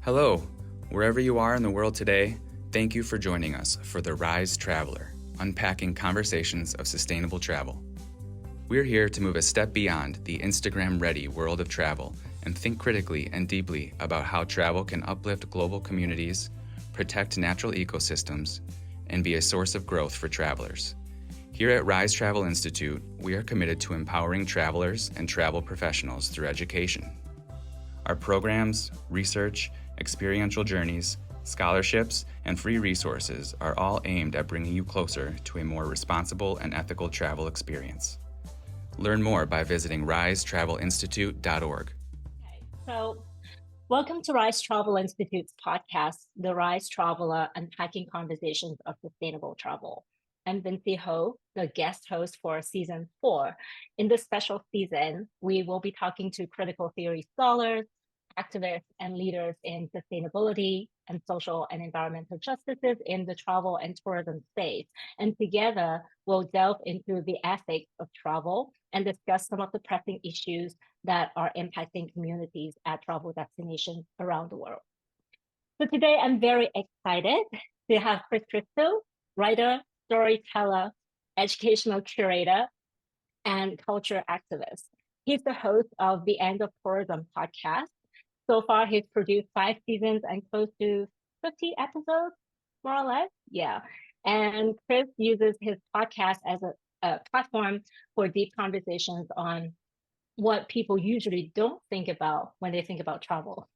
Hello, wherever you are in the world today, thank you for joining us for The Rise Traveler, unpacking conversations of sustainable travel. We're here to move a step beyond the Instagram-ready world of travel and think critically and deeply about how travel can uplift global communities, protect natural ecosystems, and be a source of growth for travelers. Here at Rise Travel Institute, we are committed to empowering travelers and travel professionals through education. Our programs, research, experiential journeys, scholarships, and free resources are all aimed at bringing you closer to a more responsible and ethical travel experience. Learn more by visiting risetravelinstitute.org. Okay, so welcome to Rise Travel Institute's podcast, The Rise Traveler, Unpacking Conversations of Sustainable Travel. I'm Vincie Ho, the guest host for season 4. In this special season, we will be talking to critical theory scholars, activists, and leaders in sustainability and social and environmental justices in the travel and tourism space. And together, we'll delve into the ethics of travel and discuss some of the pressing issues that are impacting communities at travel destinations around the world. So today, I'm very excited to have Chris Christou, writer, storyteller, educational curator, and culture activist. He's the host of the End of Tourism podcast. So far, he's produced 5 seasons and close to 50 episodes, more or less. Yeah. And Chris uses his podcast as a platform for deep conversations on what people usually don't think about when they think about travel.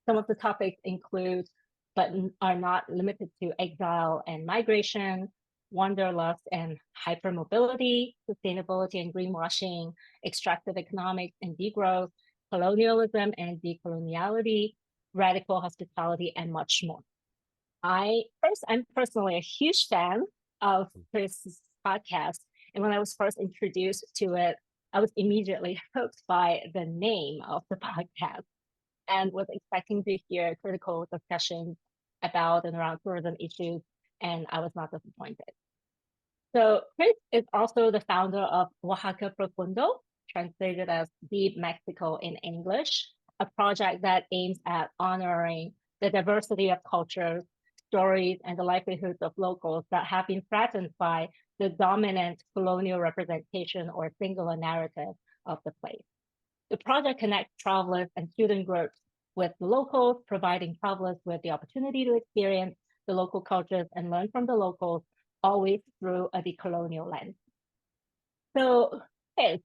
Some of the topics include, but are not limited to, exile and migration, wanderlust and hypermobility, sustainability and greenwashing, extractive economics and degrowth, colonialism and decoloniality, radical hospitality, and much more. I'm personally a huge fan of Chris's podcast. And when I was first introduced to it, I was immediately hooked by the name of the podcast and was expecting to hear critical discussions about and around tourism issues, and I was not disappointed. So Chris is also the founder of Oaxaca Profundo, translated as Deep Mexico in English, a project that aims at honoring the diversity of cultures, stories, and the livelihoods of locals that have been threatened by the dominant colonial representation or singular narrative of the place. The project connects travelers and student groups with the locals, providing travelers with the opportunity to experience the local cultures and learn from the locals, always through a decolonial lens. So, Chris,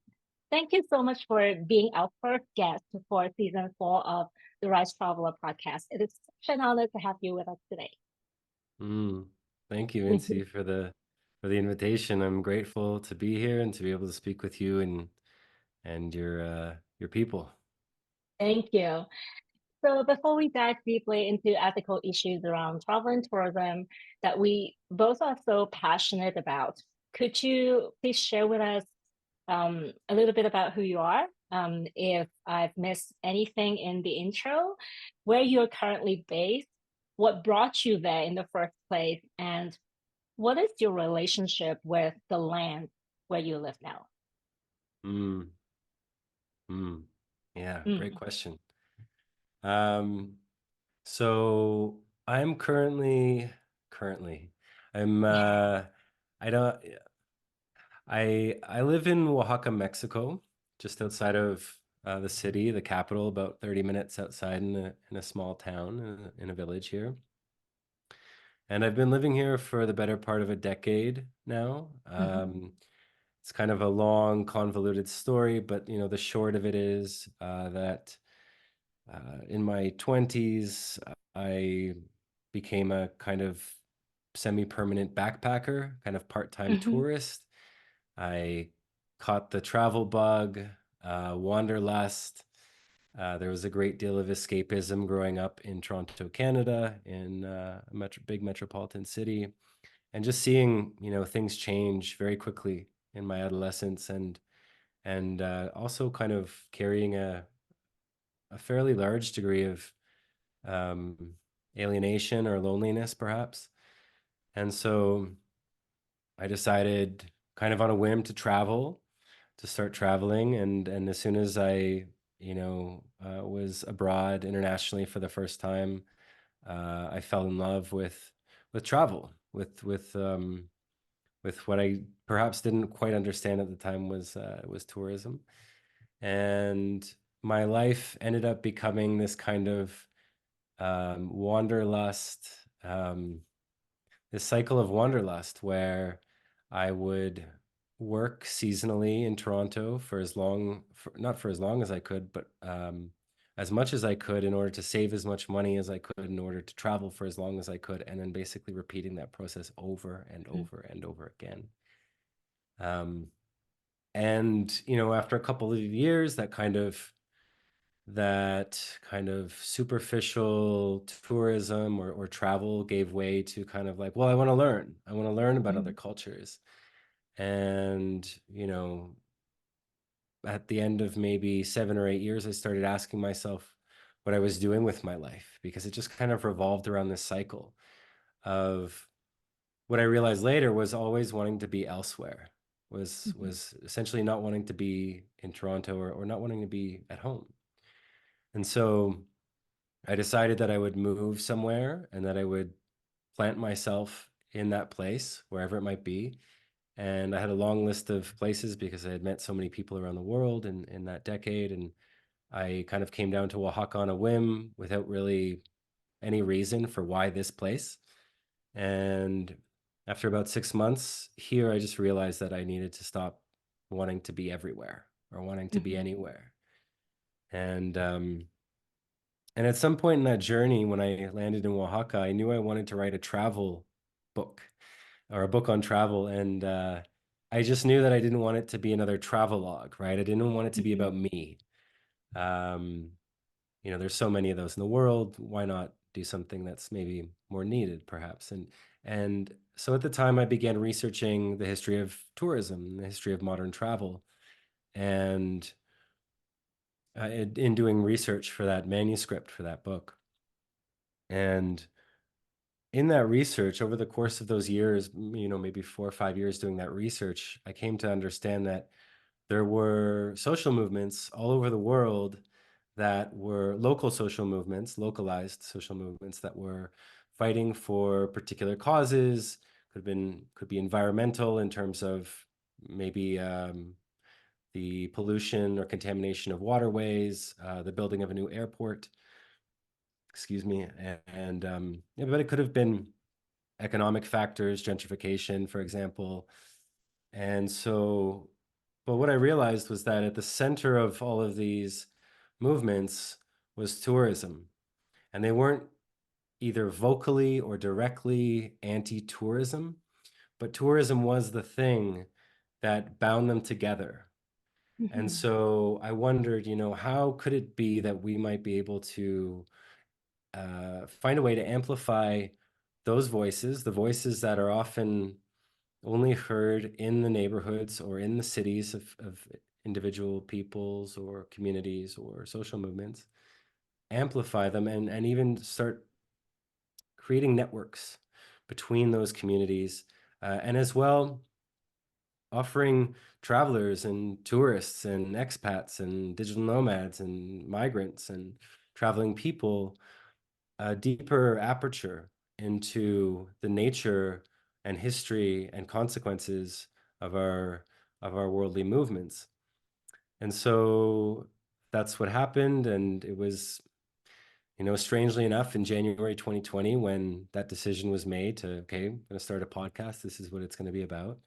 thank you so much for being our first guest for season 4 of the Rise Traveler podcast. It is such an honor to have you with us today. Thank you, Vincie, for the invitation. I'm grateful to be here and to be able to speak with you and your people. Thank you. So before we dive deeply into ethical issues around travel and tourism that we both are so passionate about, could you please share with us a little bit about who you are? If I've missed anything in the intro, where you're currently based, what brought you there in the first place, and what is your relationship with the land where you live now? Yeah, great question. So I'm currently I'm I don't I live in Oaxaca, Mexico, just outside of the city, the capital, about 30 minutes outside in a small town in a village here. And I've been living here for the better part of a decade now. It's kind of a long, convoluted story, but the short of it is that in my 20s, I became a kind of semi-permanent backpacker, kind of part-time tourist. I caught the travel bug, wanderlust. There was a great deal of escapism growing up in Toronto, Canada, in a big metropolitan city, and just seeing things change very quickly in my adolescence, and also kind of carrying a fairly large degree of alienation or loneliness, perhaps. And so I decided, kind of on a whim, to start traveling. And as soon as I, was abroad internationally for the first time, I fell in love with travel, with what I perhaps didn't quite understand at the time was tourism. And my life ended up becoming this kind of wanderlust, this cycle of wanderlust where I would work seasonally in Toronto for not for as long as I could, but as much as I could in order to save as much money as I could in order to travel for as long as I could, and then basically repeating that process over and over and over again. And after a couple of years, that kind of superficial tourism or travel gave way to kind of like, well, I want to learn. I want to learn about other cultures. And, at the end of maybe 7 or 8 years, I started asking myself what I was doing with my life, because it just kind of revolved around this cycle of what I realized later was always wanting to be elsewhere, was essentially not wanting to be in Toronto or not wanting to be at home. And so I decided that I would move somewhere and that I would plant myself in that place, wherever it might be. And I had a long list of places because I had met so many people around the world in that decade. And I kind of came down to Oaxaca on a whim without really any reason for why this place. And after about 6 months here, I just realized that I needed to stop wanting to be everywhere or wanting to be anywhere. And at some point in that journey, when I landed in Oaxaca, I knew I wanted to write a travel book or a book on travel. And I just knew that I didn't want it to be another travelogue, right? I didn't want it to be about me. There's so many of those in the world. Why not do something that's maybe more needed, perhaps? And so at the time, I began researching the history of tourism, the history of modern travel. And in doing research for that manuscript, for that book. And in that research, over the course of those years, maybe 4 or 5 years doing that research, I came to understand that there were social movements all over the world that were local social movements, localized social movements that were fighting for particular causes. Could be environmental in terms of maybe the pollution or contamination of waterways, the building of a new airport, excuse me, but it could have been economic factors, gentrification, for example. And so, but what I realized was that at the center of all of these movements was tourism. And they weren't either vocally or directly anti-tourism, but tourism was the thing that bound them together. And so I wondered, how could it be that we might be able to find a way to amplify those voices, the voices that are often only heard in the neighborhoods or in the cities of individual peoples or communities or social movements, amplify them and even start creating networks between those communities, and as well offering travelers and tourists and expats and digital nomads and migrants and traveling people a deeper aperture into the nature and history and consequences of our worldly movements. And so that's what happened. And it was, strangely enough, in January 2020, when that decision was made to, okay, I'm going to start a podcast. This is what it's going to be about.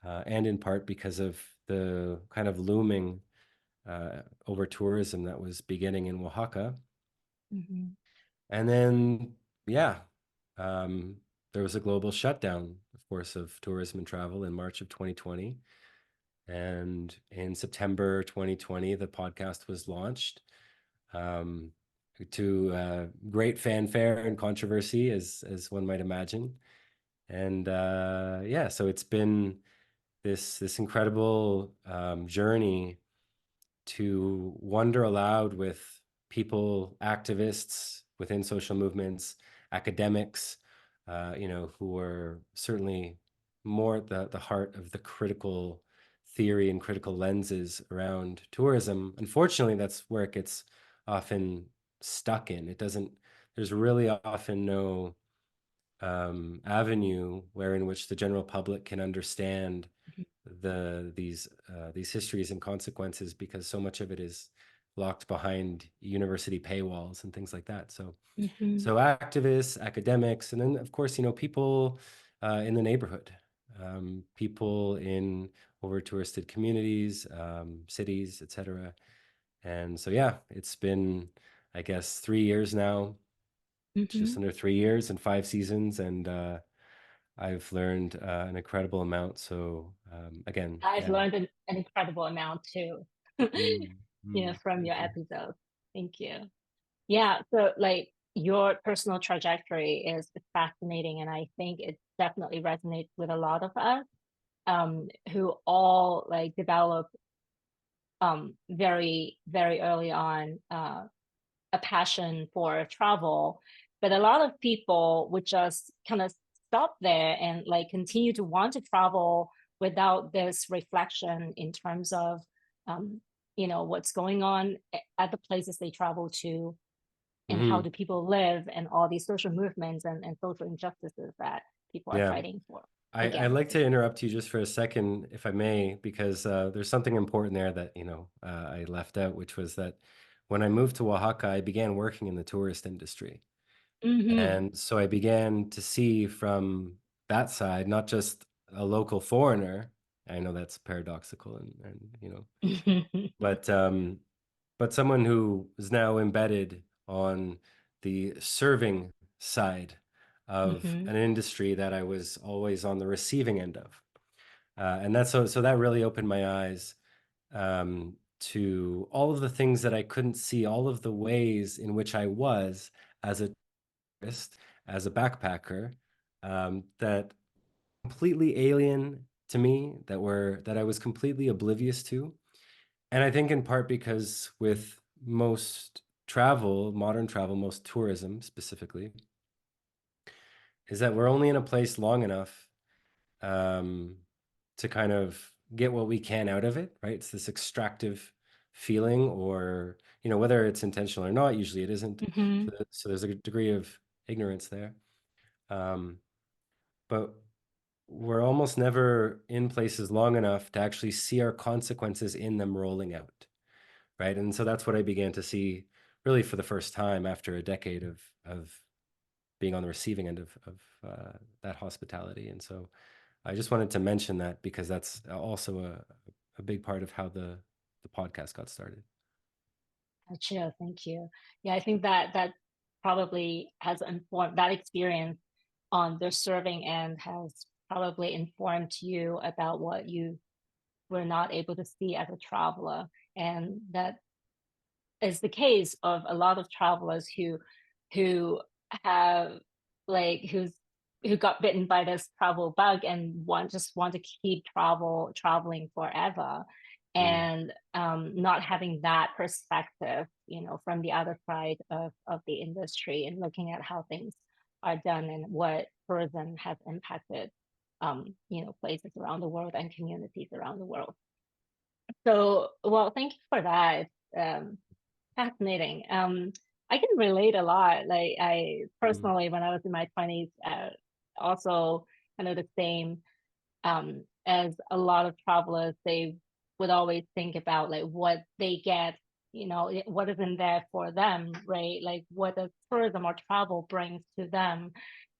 And in part because of the kind of looming over tourism that was beginning in Oaxaca. And then, yeah, there was a global shutdown, of course, of tourism and travel in March of 2020. And in September 2020, the podcast was launched to great fanfare and controversy, as one might imagine. And yeah, so it's been this incredible journey to wonder aloud with people, activists within social movements, academics, who are certainly more at the heart of the critical theory and critical lenses around tourism. Unfortunately, that's where it gets often stuck in. It doesn't, there's really often no avenue in which the general public can understand these histories and consequences, because so much of it is locked behind university paywalls and things like that. So Mm-hmm. so activists, academics, and then of course, people in the neighborhood, people in over touristed communities, cities, etc. And so yeah, it's been, I guess, 3 years now, Mm-hmm. just under 3 years and 5 seasons, and I've learned an incredible amount. So again, I've yeah. learned an incredible amount too, Mm, from your thank you. episodes. Thank you. Yeah, so like your personal trajectory is fascinating, and I think it definitely resonates with a lot of us, who all like develop very, very early on a passion for travel. But a lot of people would just kind of stop there and like continue to want to travel without this reflection in terms of um, what's going on at the places they travel to, and how Hmm. do people live, and all these social movements and social injustices that people are Yeah. fighting for I'd against. like to interrupt you just for a second, if I may, because there's something important there that, I left out, which was that when I moved to Oaxaca, I began working in the tourist industry. Mm-hmm. And so I began to see from that side, not just a local foreigner. I know that's paradoxical, and but someone who is now embedded on the serving side of Mm-hmm. an industry that I was always on the receiving end of. And that's so that really opened my eyes to all of the things that I couldn't see, all of the ways in which I was as a tourist, as a backpacker, that completely alien to me, that I was completely oblivious to. And I think in part because with most travel, modern travel, most tourism specifically, is that we're only in a place long enough um, to kind of get what we can out of it, right? It's this extractive feeling, or, whether it's intentional or not, usually it isn't. Mm-hmm. So there's a degree of ignorance there. Um, but we're almost never in places long enough to actually see our consequences in them rolling out, right? And so that's what I began to see really for the first time after a decade of being on the receiving end of that hospitality. And so I just wanted to mention that because that's also a big part of how the podcast got started. Gotcha. Thank you. Yeah, I think that probably has informed that experience on the serving end, has probably informed you about what you were not able to see as a traveler. And that is the case of a lot of travelers who have like who got bitten by this travel bug and want to keep traveling forever, Mm, and not having that perspective, from the other side of the industry, and looking at how things are done and what tourism has impacted places around the world and communities around the world. So, well, thank you for that. um, Fascinating. I can relate a lot. Like I mm, personally, when I was in my 20s, also kind of the same, as a lot of travelers, they would always think about like what they get, what is in there for them, right? Like what does tourism or travel brings to them,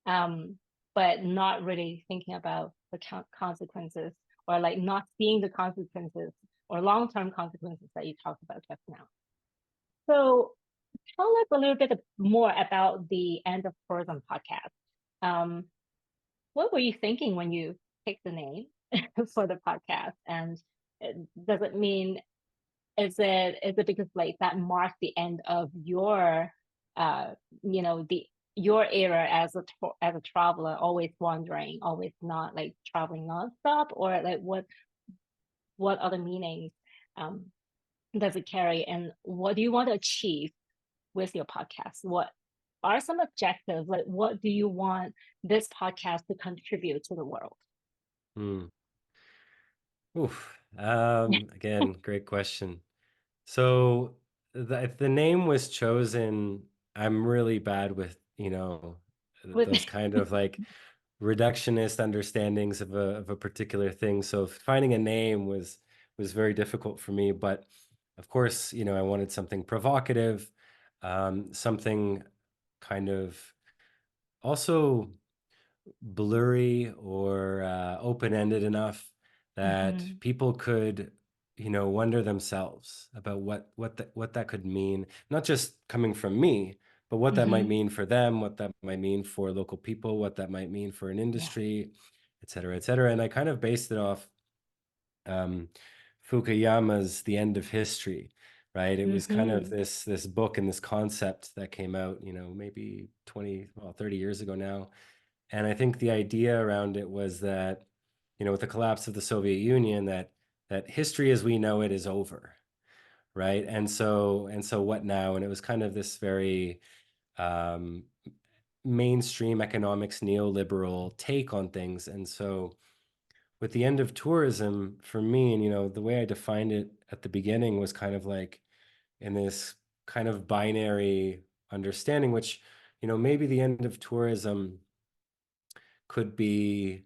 um, but not really thinking about the consequences, or like not seeing the consequences or long-term consequences that you talked about just now. So tell us a little bit more about the End of Tourism podcast. Um, what were you thinking when you picked the name for the podcast? And does it mean, is it because like that marked the end of your uh the your era as a traveler, always wandering, always not like traveling nonstop, or like what other meanings um does it carry, and what do you want to achieve with your podcast? What are some objectives? Like, what do you want this podcast to contribute to the world? mm. Oof. Again, great question. So the name was chosen. I'm really bad with, With those kind of like reductionist understandings of a particular thing. So finding a name was very difficult for me. But of course, I wanted something provocative, something kind of also blurry or open-ended enough that Mhm. people could, wonder themselves about what that could mean, not just coming from me, but what that might Mhm. mean for them, what that might mean for local people, what that might mean for an Yeah. industry, et cetera, et cetera. And I kind of based it off um, Fukuyama's The End of History, right? It was kind of Mhm. this book and this concept that came out, maybe 30 years ago now. And I think the idea around it was that, with the collapse of the Soviet Union, that history as we know it is over, right? And so what now? And it was kind of this very um, mainstream economics neoliberal take on things. And so with the end of tourism, for me, and the way I defined it at the beginning was kind of like in this kind of binary understanding, which, maybe the end of tourism could be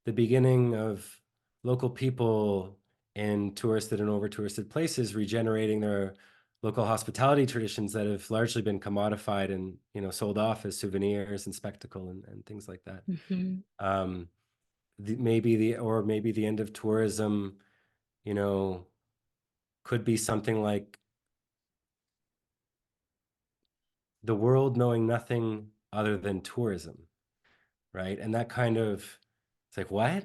the beginning of local people in touristed and over touristed places regenerating their local hospitality traditions that have largely been commodified and sold off as souvenirs and spectacle and things like that. Mhm. um, maybe the end of tourism, you know could be something like the world knowing nothing other than tourism, right? And that kind of, it's like, what?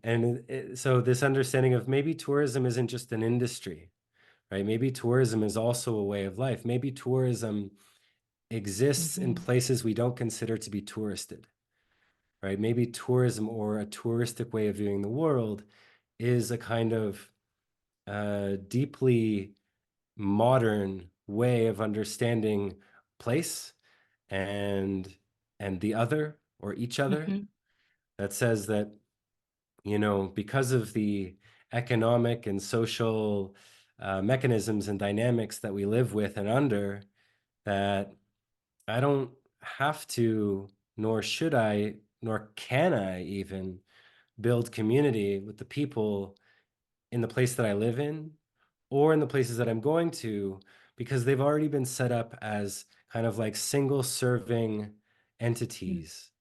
And so this understanding of maybe tourism isn't just an industry, right? Maybe tourism is also a way of life. Maybe tourism exists in Mhm. places we don't consider to be touristed, right? Maybe tourism, or a touristic way of viewing the world, is a kind of deeply modern way of understanding place and the other, or each other, Mhm. that says that, because of the economic and social mechanisms and dynamics that we live with and under, that I don't have to, nor should I, nor can I even build community with the people in the place that I live in, or in the places that I'm going to, because they've already been set up as kind of like single serving Mm. entities,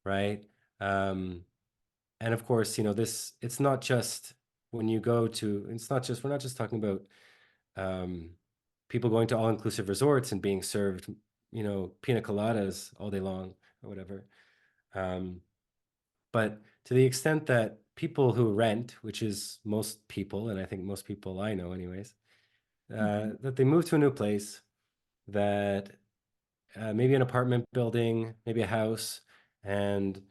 right? Um, and of course, it's not just when you go to, we're not just talking about um, people going to all inclusive resorts and being served, pina coladas all day long or whatever. Um, but to the extent that people who rent, which is most people, and I think most people I know anyways, Mhm. that they move to a new place, that maybe an apartment building, maybe a house, and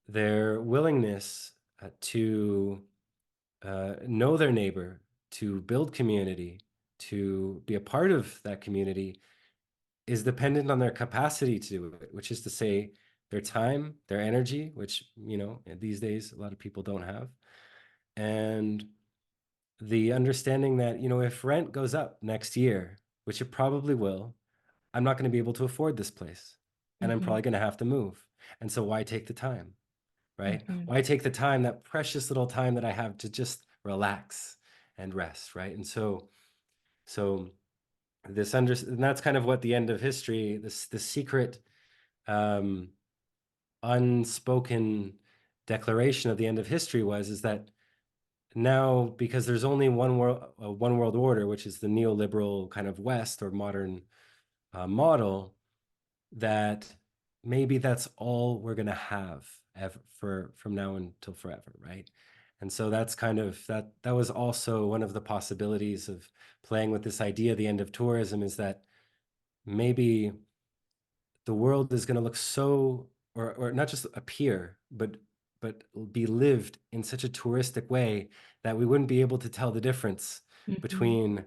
their willingness to know their neighbor, to build community, to be a part of that community, is dependent on their capacity to do it, which is to say their time, their energy, which, these days a lot of people don't have. And the understanding that, if rent goes up next year, which it probably will, I'm not going to be able to afford this place, and I'm Mhm. probably going to have to move. And so why take the time, right? Mhm. Why take the time, that precious little time that I have, to just relax and rest, right? And so and that's kind of what the end of history, the secret um, unspoken declaration of the end of history was, is that now, because there's only one world order, which is the neoliberal kind of West or modern model, that maybe that's all we're going to have ever, from now until forever, right? And so that's kind of that was also one of the possibilities of playing with this idea, the end of tourism, is that maybe the world is going to look so, or not just appear, but be lived in such a touristic way that we wouldn't be able to tell the difference Mhm. between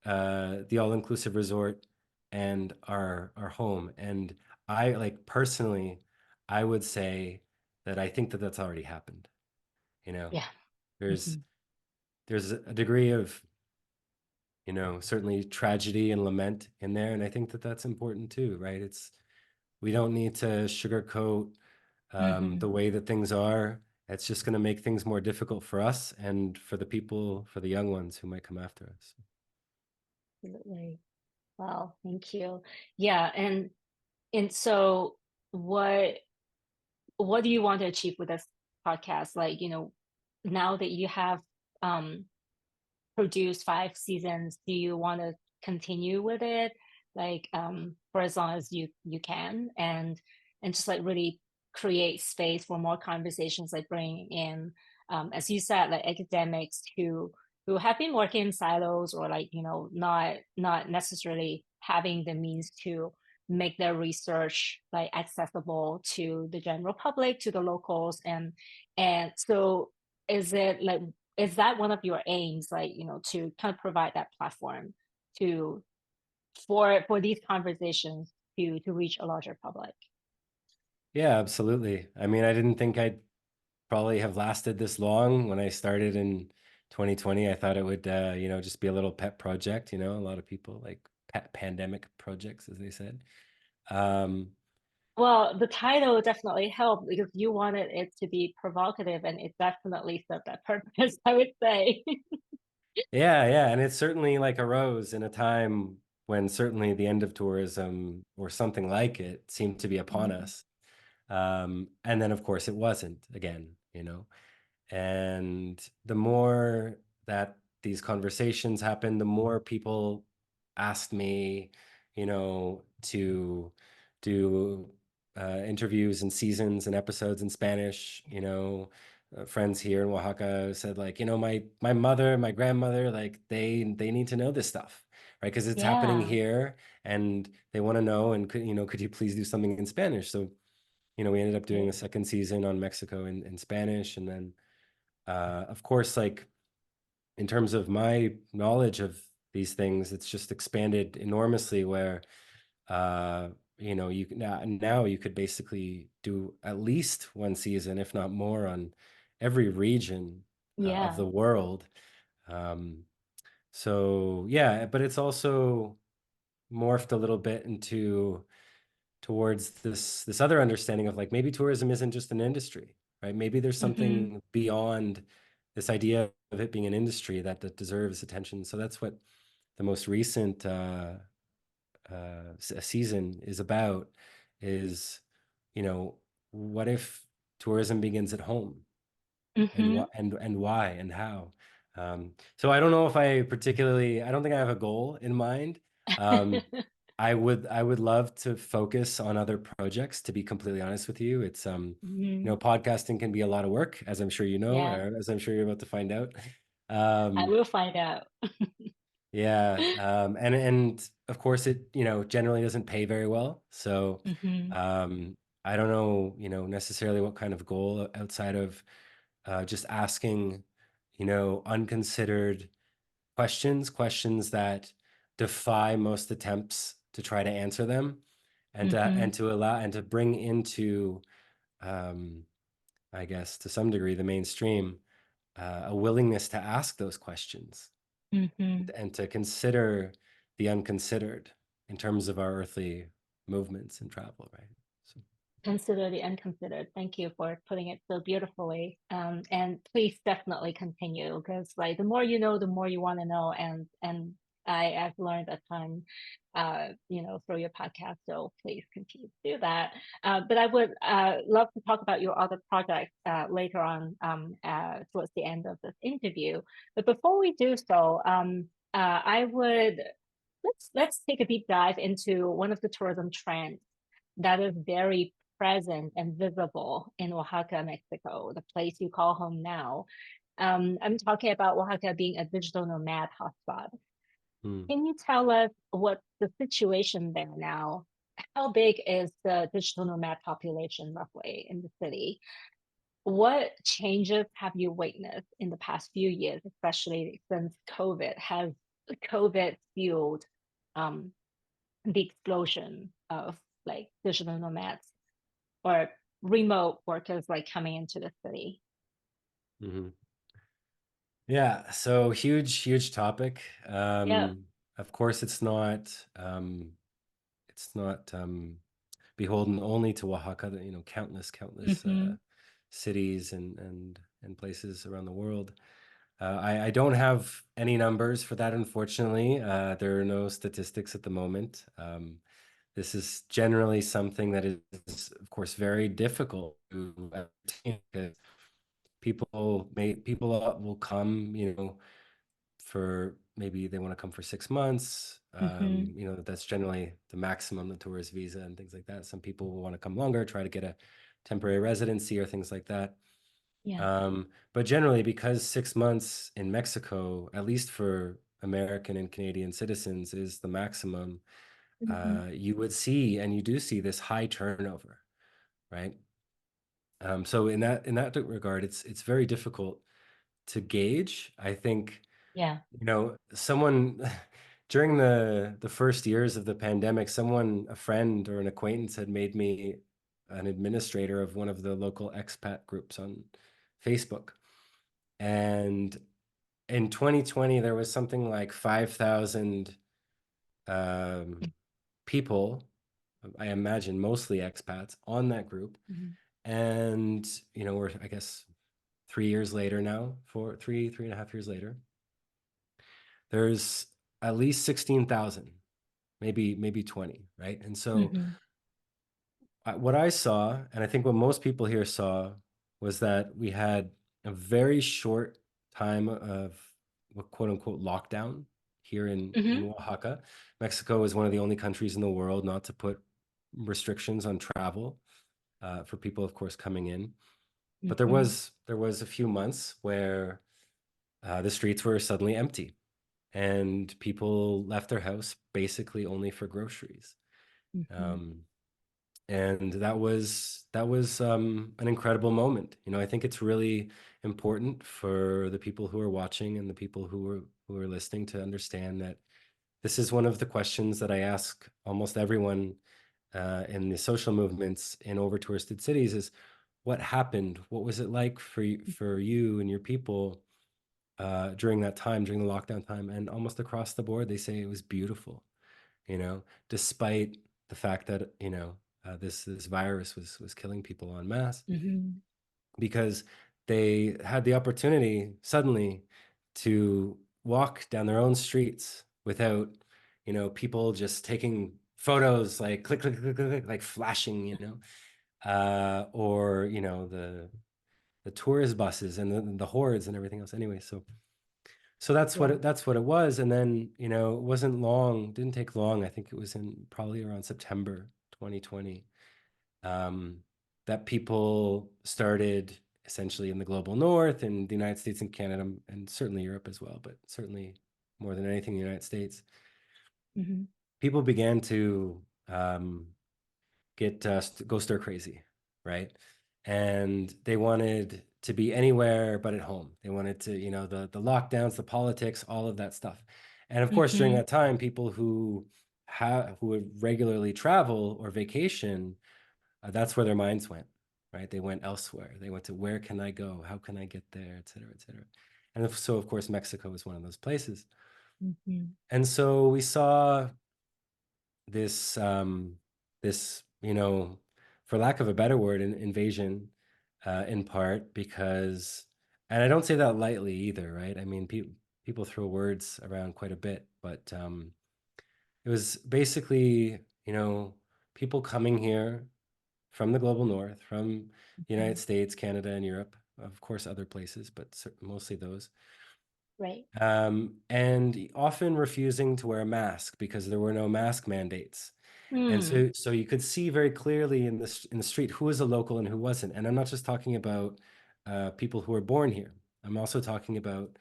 the all-inclusive resort and our home. And I, like, personally, I would say that I think that that's already happened. You know, Yeah. there's Mhm. there's a degree of certainly tragedy and lament in there. And I think that that's important too, right? We don't need to sugarcoat the way that things are. It's just going to make things more difficult for us and for the people, for the young ones who might come after us. Absolutely. Wow, thank you. Yeah, and so what do you want to achieve with this podcast? Like, now that you have um produced 5 seasons, do you want to continue with it, like for as long as you can, and just like really create space for more conversations, like bringing in, as you said, like academics who have been working in silos, or like not necessarily having the means to make their research like accessible to the general public, to the locals, and so is it like, is that one of your aims, like to kind of provide that platform to for these conversations to reach a larger public? Yeah, absolutely. I mean, I didn't think I'd probably have lasted this long when I started in 2020. I thought it would, just be a little pet project. A lot of people like pet pandemic projects, as they said. Um, Well, the title definitely helped because you wanted it to be provocative, and it definitely served that purpose, I would say. yeah, yeah, and it certainly like arose in a time when certainly the end of tourism or something like it seemed to be upon Mhm. us. And then, of course, it wasn't again. And the more that these conversations happened, the more people asked me, to do interviews and seasons and episodes in Spanish. Friends here in Oaxaca said, like, my mother, my grandmother, like they need to know this stuff, right? Because it's happening Yeah, here, and they want to know. And could you please do something in Spanish? So we ended up doing a great. second season on Mexico in Spanish, and then of course, like in terms of my knowledge of these things, it's just expanded enormously. Where now you could basically do at least one season, if not more, on every region of Yeah. the world. Um, so yeah, but it's also morphed a little bit into towards this other understanding of, like, maybe tourism isn't just an industry, right? Maybe there's Mm-hmm. something beyond this idea of it being an industry that deserves attention. So that's what the most recent season is about. Is what if tourism begins at home, and Mm-hmm. what and why and how? So I don't know if I don't think I have a goal in mind. Um, I would love to focus on other projects, to be completely honest with you. It's Hmm. podcasting can be a lot of work, as I'm sure you know, Yeah, or as I'm sure you're about to find out. I Um, will find out. yeah, and of course it generally doesn't pay very well. So Hmm. I don't know necessarily what kind of goal outside of just asking unconsidered questions that defy most attempts to try to answer them, Hmm. and to allow and to bring into, um, I guess to some degree, the mainstream, a willingness to ask those questions, Hmm. and to consider the unconsidered in terms of our earthly movements and travel, right? So, Consider the unconsidered. Thank you for putting it so beautifully. And please definitely continue, because like the more you know, the more you want to know. And I've learned a ton, through your podcast. So please continue to do that. But I would love to talk about your other projects later on, towards the end of this interview. But before we do so, I would let's take a deep dive into one of the tourism trends that is very present and visible in Oaxaca, Mexico, the place you call home now. I'm talking about Oaxaca being a digital nomad hotspot. hmm. Can you tell us what's the situation there now? How big is the digital nomad population roughly in the city? What changes have you witnessed in the past few years, especially since COVID? Has COVID fueled um, the explosion of like digital nomads or remote workers like coming into the city? Hmm. Yeah, so huge topic. Yeah. Of course, it's not beholden only to Oaxaca. Countless Mm-hmm. cities and places around the world. I don't have any numbers for that, unfortunately. There are no statistics at the moment. This is generally something that is, of course, very difficult to obtain because people will come, for maybe they want to come for 6 months. Mm-hmm. That's generally the maximum, the tourist visa and things like that. Some people will want to come longer, try to get a temporary residency or things like that. Yeah. But generally, because 6 months in Mexico, at least for American and Canadian citizens, is the maximum, Mm-hmm. you would see, and you do see this high turnover, right? So in that regard, it's very difficult to gauge. I think, Yeah. someone during the first years of the pandemic, a friend or an acquaintance had made me an administrator of one of the local expat groups on Facebook. And in 2020, there was something like 5,000 um, people, I imagine mostly expats, on that group. Mm-hmm. And, we're, I guess, 3 years later now, 3.5 years later, there's at least 16,000, maybe 20, right? And so Mm-hmm. what I saw, and I think what most people here saw, was that we had a very short time of what quote unquote lockdown here in Mm-hmm. Oaxaca. Mexico is one of the only countries in the world not to put restrictions on travel for people, of course, coming in. But there Mm-hmm. was there was a few months where the streets were suddenly empty and people left their house basically only for groceries. Mm-hmm. Um, and that was an incredible moment. I think it's really important for the people who are watching and the people who are listening to understand that this is one of the questions that I ask almost everyone in the social movements in over touristed cities is what happened? What was it like for you and your people during that time, during the lockdown time? And almost across the board, they say it was beautiful, despite the fact that, this virus was killing people en masse, Mm-hmm. because they had the opportunity suddenly to walk down their own streets without, people just taking photos, like click, click, click, click, click, like flashing, or, the tourist buses and the hordes and everything else anyway. So Yeah. that's what it was. And then, it wasn't long, didn't take long. I think it was in probably around September 2020, um, that people started essentially in the global north, in the United States and Canada, and certainly Europe as well, but certainly more than anything, the United States. Mm-hmm. People began to go stir crazy, right? And they wanted to be anywhere but at home. They wanted to, the lockdowns, the politics, all of that stuff. And of course, during Mm-hmm. that time, people who would regularly travel or vacation, that's where their minds went, right? They went elsewhere. They went to, where can I go? How can I get there, et cetera, et cetera. And so, of course, Mexico is one of those places. Mm-hmm. And so we saw this this for lack of a better word, an invasion, in part because, and I don't say that lightly either, right? I mean, people throw words around quite a bit, but it was basically, people coming here from the global north, from the Mm-hmm. United States, Canada, and Europe, of course other places, but mostly those, Right. and often refusing to wear a mask because there were no mask mandates. And Mm. so you could see very clearly in the street who was a local and who wasn't. And I'm not just talking about people who were born here. I'm also talking about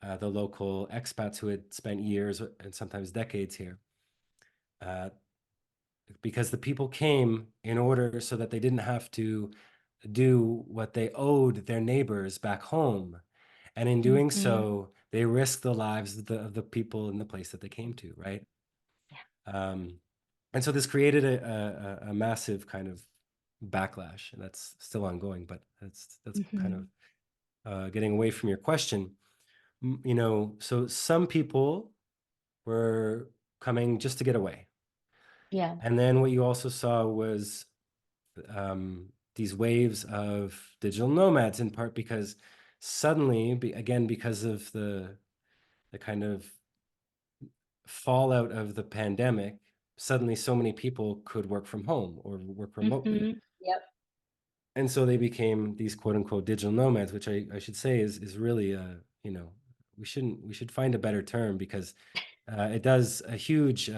the local expats who had spent years and sometimes decades here. Uh, because the people came in order so that they didn't have to do what they owed their neighbors back home. And in doing Mm-hmm. so, they risked the lives of the people in the place that they came to, right? Yeah. Um, and so this created a massive kind of backlash, and that's still ongoing, but that's kind Mm-hmm. of getting away from your question. so some people were coming just to get away. Yeah. And then what you also saw was these waves of digital nomads, in part because suddenly, again, because of the kind of fallout of the pandemic, suddenly so many people could work from home or work remotely. Yep. And so they became these quote unquote digital nomads, which I should say is really, we should find a better term, because it does a huge,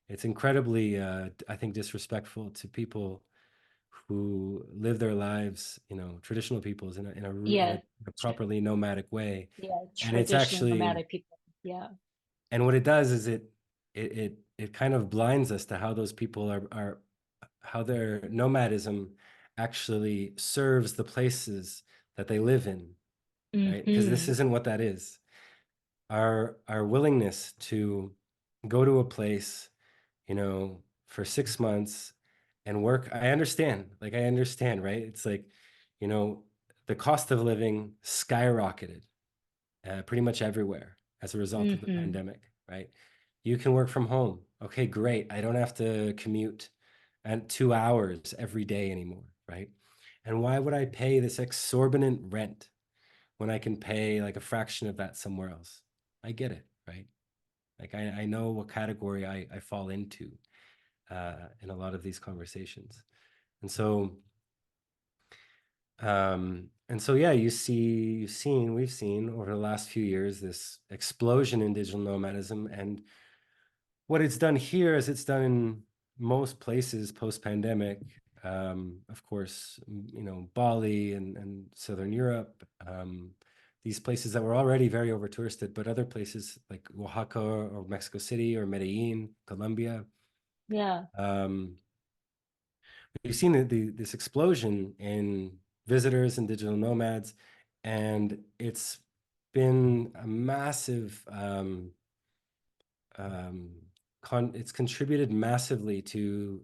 it's incredibly, I think, disrespectful to people who live their lives, traditional peoples in Yeah. a Tr- properly nomadic way. yeah. And it's Traditional actually, nomadic people. Yeah. and what it does is it kind of blinds us to how those people are how their nomadism actually serves the places that they live in, right? Because this Mm-hmm. isn't what that is. Our willingness to go to a place, for 6 months and work. I understand, right? It's like, you know, the cost of living skyrocketed pretty much everywhere as a result of the Mm-hmm. pandemic, right? You can work from home. Okay, great. I don't have to commute and 2 hours every day anymore, right? And why would I pay this exorbitant rent when I can pay like a fraction of that somewhere else? I get it, right? Like I know what category I fall into in a lot of these conversations. And so yeah, we've seen over the last few years this explosion in digital nomadism. And what it's done here, as it's done in most places post-pandemic, of course, Bali and Southern Europe, these places that were already very over touristed, but other places like Oaxaca or Mexico City or Medellin, Colombia, Yeah. um, we've seen this explosion in visitors and digital nomads, and it's been a massive it's contributed massively to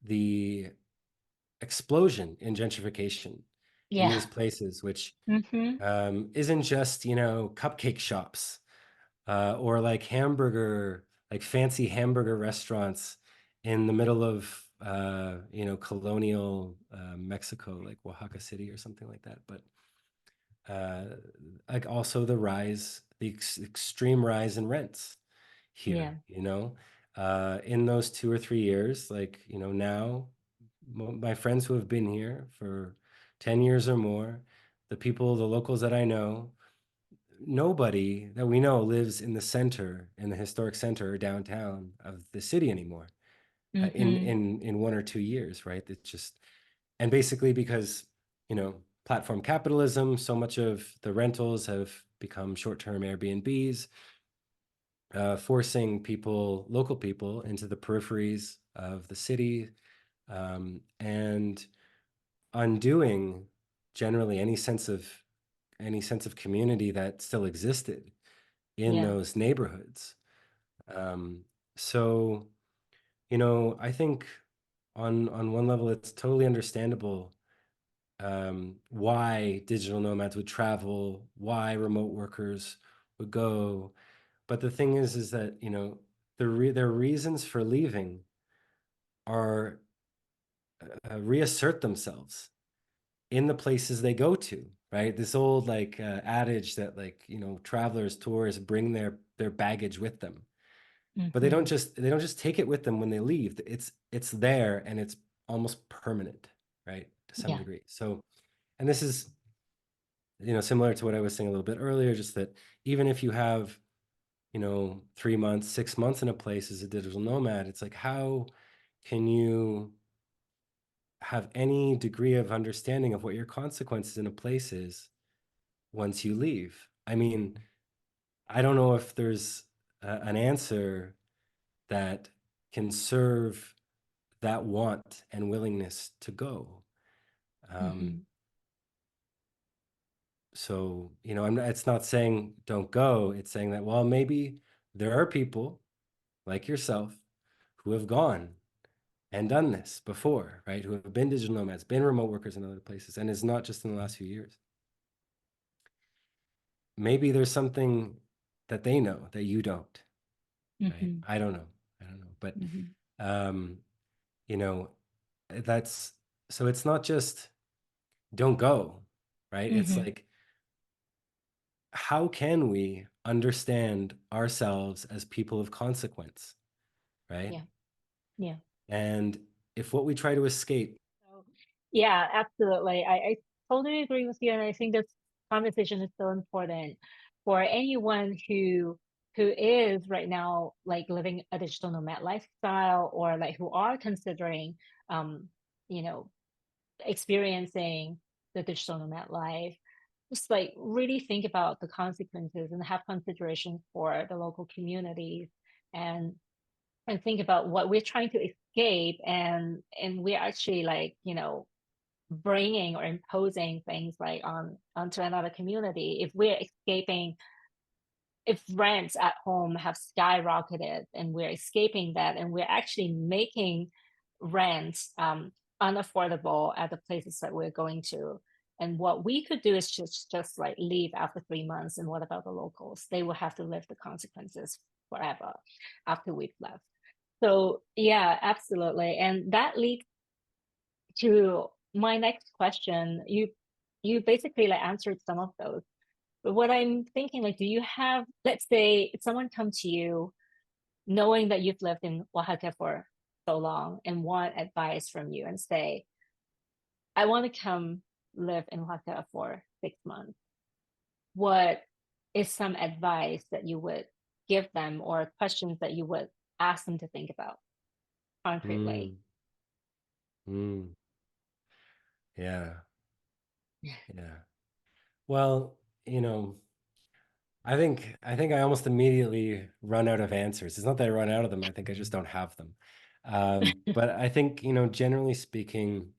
the explosion in gentrification in Yeah. these places, which Mm-hmm. isn't just cupcake shops or like fancy hamburger restaurants in the middle of colonial Mexico, like Oaxaca City or something like that. But like also the extreme rise in rents Yeah. here, in those 2 or 3 years, like, now my friends who have been here for 10 years or more, the locals that I know, nobody that we know lives in the historic center or downtown of the city anymore Mm-hmm. in 1 or 2 years, right? It's just, and basically because, platform capitalism, so much of the rentals have become short-term Airbnbs, forcing local people into the peripheries of the city, and undoing generally any sense of community that still existed in Yeah. those neighborhoods. Um, so, I think on one level, it's totally understandable why digital nomads would travel, why remote workers would go. But the thing is that, their reasons for leaving are reassert themselves in the places they go to, right? This old like adage that, like, travelers, tourists bring their baggage with them, but Mm-hmm. they don't just take it with them when they leave. It's there, and it's almost permanent, right? To some Yeah. degree. So, and this is, similar to what I was saying a little bit earlier, just that even if you have, 3 months, 6 months in a place as a digital nomad, it's like, how can you have any degree of understanding of what your consequences in a place is once you leave? I mean, I don't know if there's an answer that can serve that want and willingness to go. Um, Mm-hmm. so, it's not saying don't go. It's saying that, well, maybe there are people like yourself who have gone and done this before, right? Who have been digital nomads, been remote workers in other places, and it's not just in the last few years. maybe there's something that they know that you don't, right? Mm-hmm. I don't know. But Mm-hmm. um, you know, that's so it's not just don't go, right? It's Mm-hmm. like, how can we understand ourselves as people of consequence, right? Yeah. Yeah. And if what we try to escape, So, yeah, absolutely. I totally agree with you, and I think this conversation is so important for anyone who is right now like living a digital nomad lifestyle, or like who are considering um, you know, experiencing the digital nomad life. Just like really think about the consequences and have consideration for the local communities, and think about what we're trying to escape, and we're actually like, you know, bringing or imposing things like on onto another community. If we're escaping, if rents at home have skyrocketed and we're escaping that, and we're actually making rent unaffordable at the places that we're going to, and what we could do is just like leave after 3 months, and what about the locals? They will have to live the consequences forever after we've left. So yeah, absolutely. And that leads to my next question. You basically like answered some of those. But what I'm thinking, like, do you have, let's say someone come to you knowing that you've lived in Oaxaca for so long and want advice from you and say, I want to come live in Oaxaca for 6 months. What is some advice that you would give them, or questions that you would ask them to think about concretely? mm, mm, yeah, yeah. Well, I think I almost immediately run out of answers. It's not that I run out of them. I think I just don't have them. But I think, generally speaking,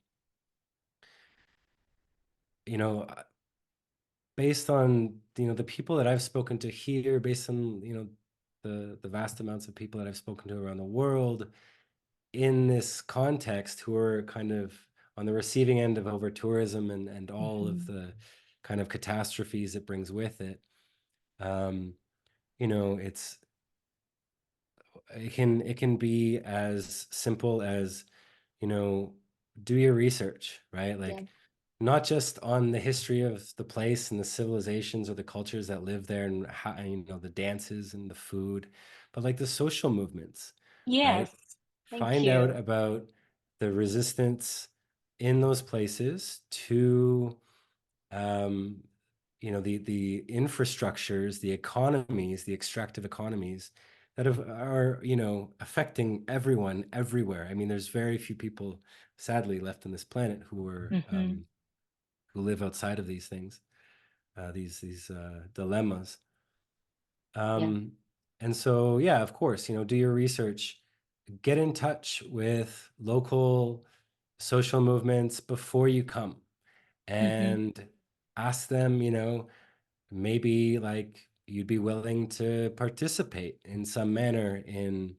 you know, based on, the people that I've spoken to here, based on, the vast amounts of people that I've spoken to around the world in this context, who are kind of on the receiving end of over tourism and all of Mm-hmm. the kind of catastrophes it brings with it. Um, it's it can be as simple as, you know, do your research, right? Yeah. Like, not just on the history of the place and the civilizations or the cultures that live there, and how, the dances and the food, but like the social movements, Yes. right? Thank Find out you. about the resistance in those places to, um, the infrastructures, the economies, the extractive economies that are, affecting everyone everywhere. I mean, there's very few people, sadly, left on this planet Mm-hmm. who live outside of these things, these dilemmas. Yeah. Um, and so, yeah, of course, do your research, get in touch with local social movements before you come, Mm-hmm. and ask them, maybe like you'd be willing to participate in some manner in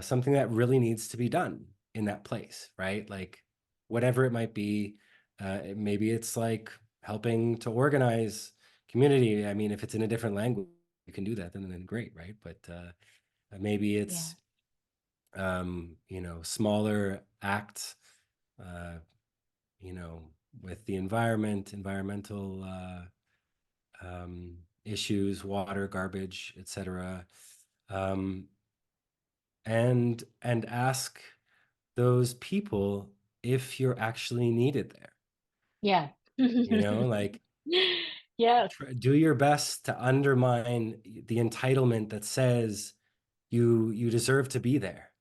something that really needs to be done in that place, right? Like, whatever it might be. Maybe it's like helping to organize community. I mean, if it's in a different language, you can do that, then great, right? But maybe Yeah. it's smaller acts, uh, you know, with the environmental issues, water, garbage, etc. Um, and ask those people if you're actually needed there. Yeah. Like, Yes, do your best to undermine the entitlement that says you deserve to be there,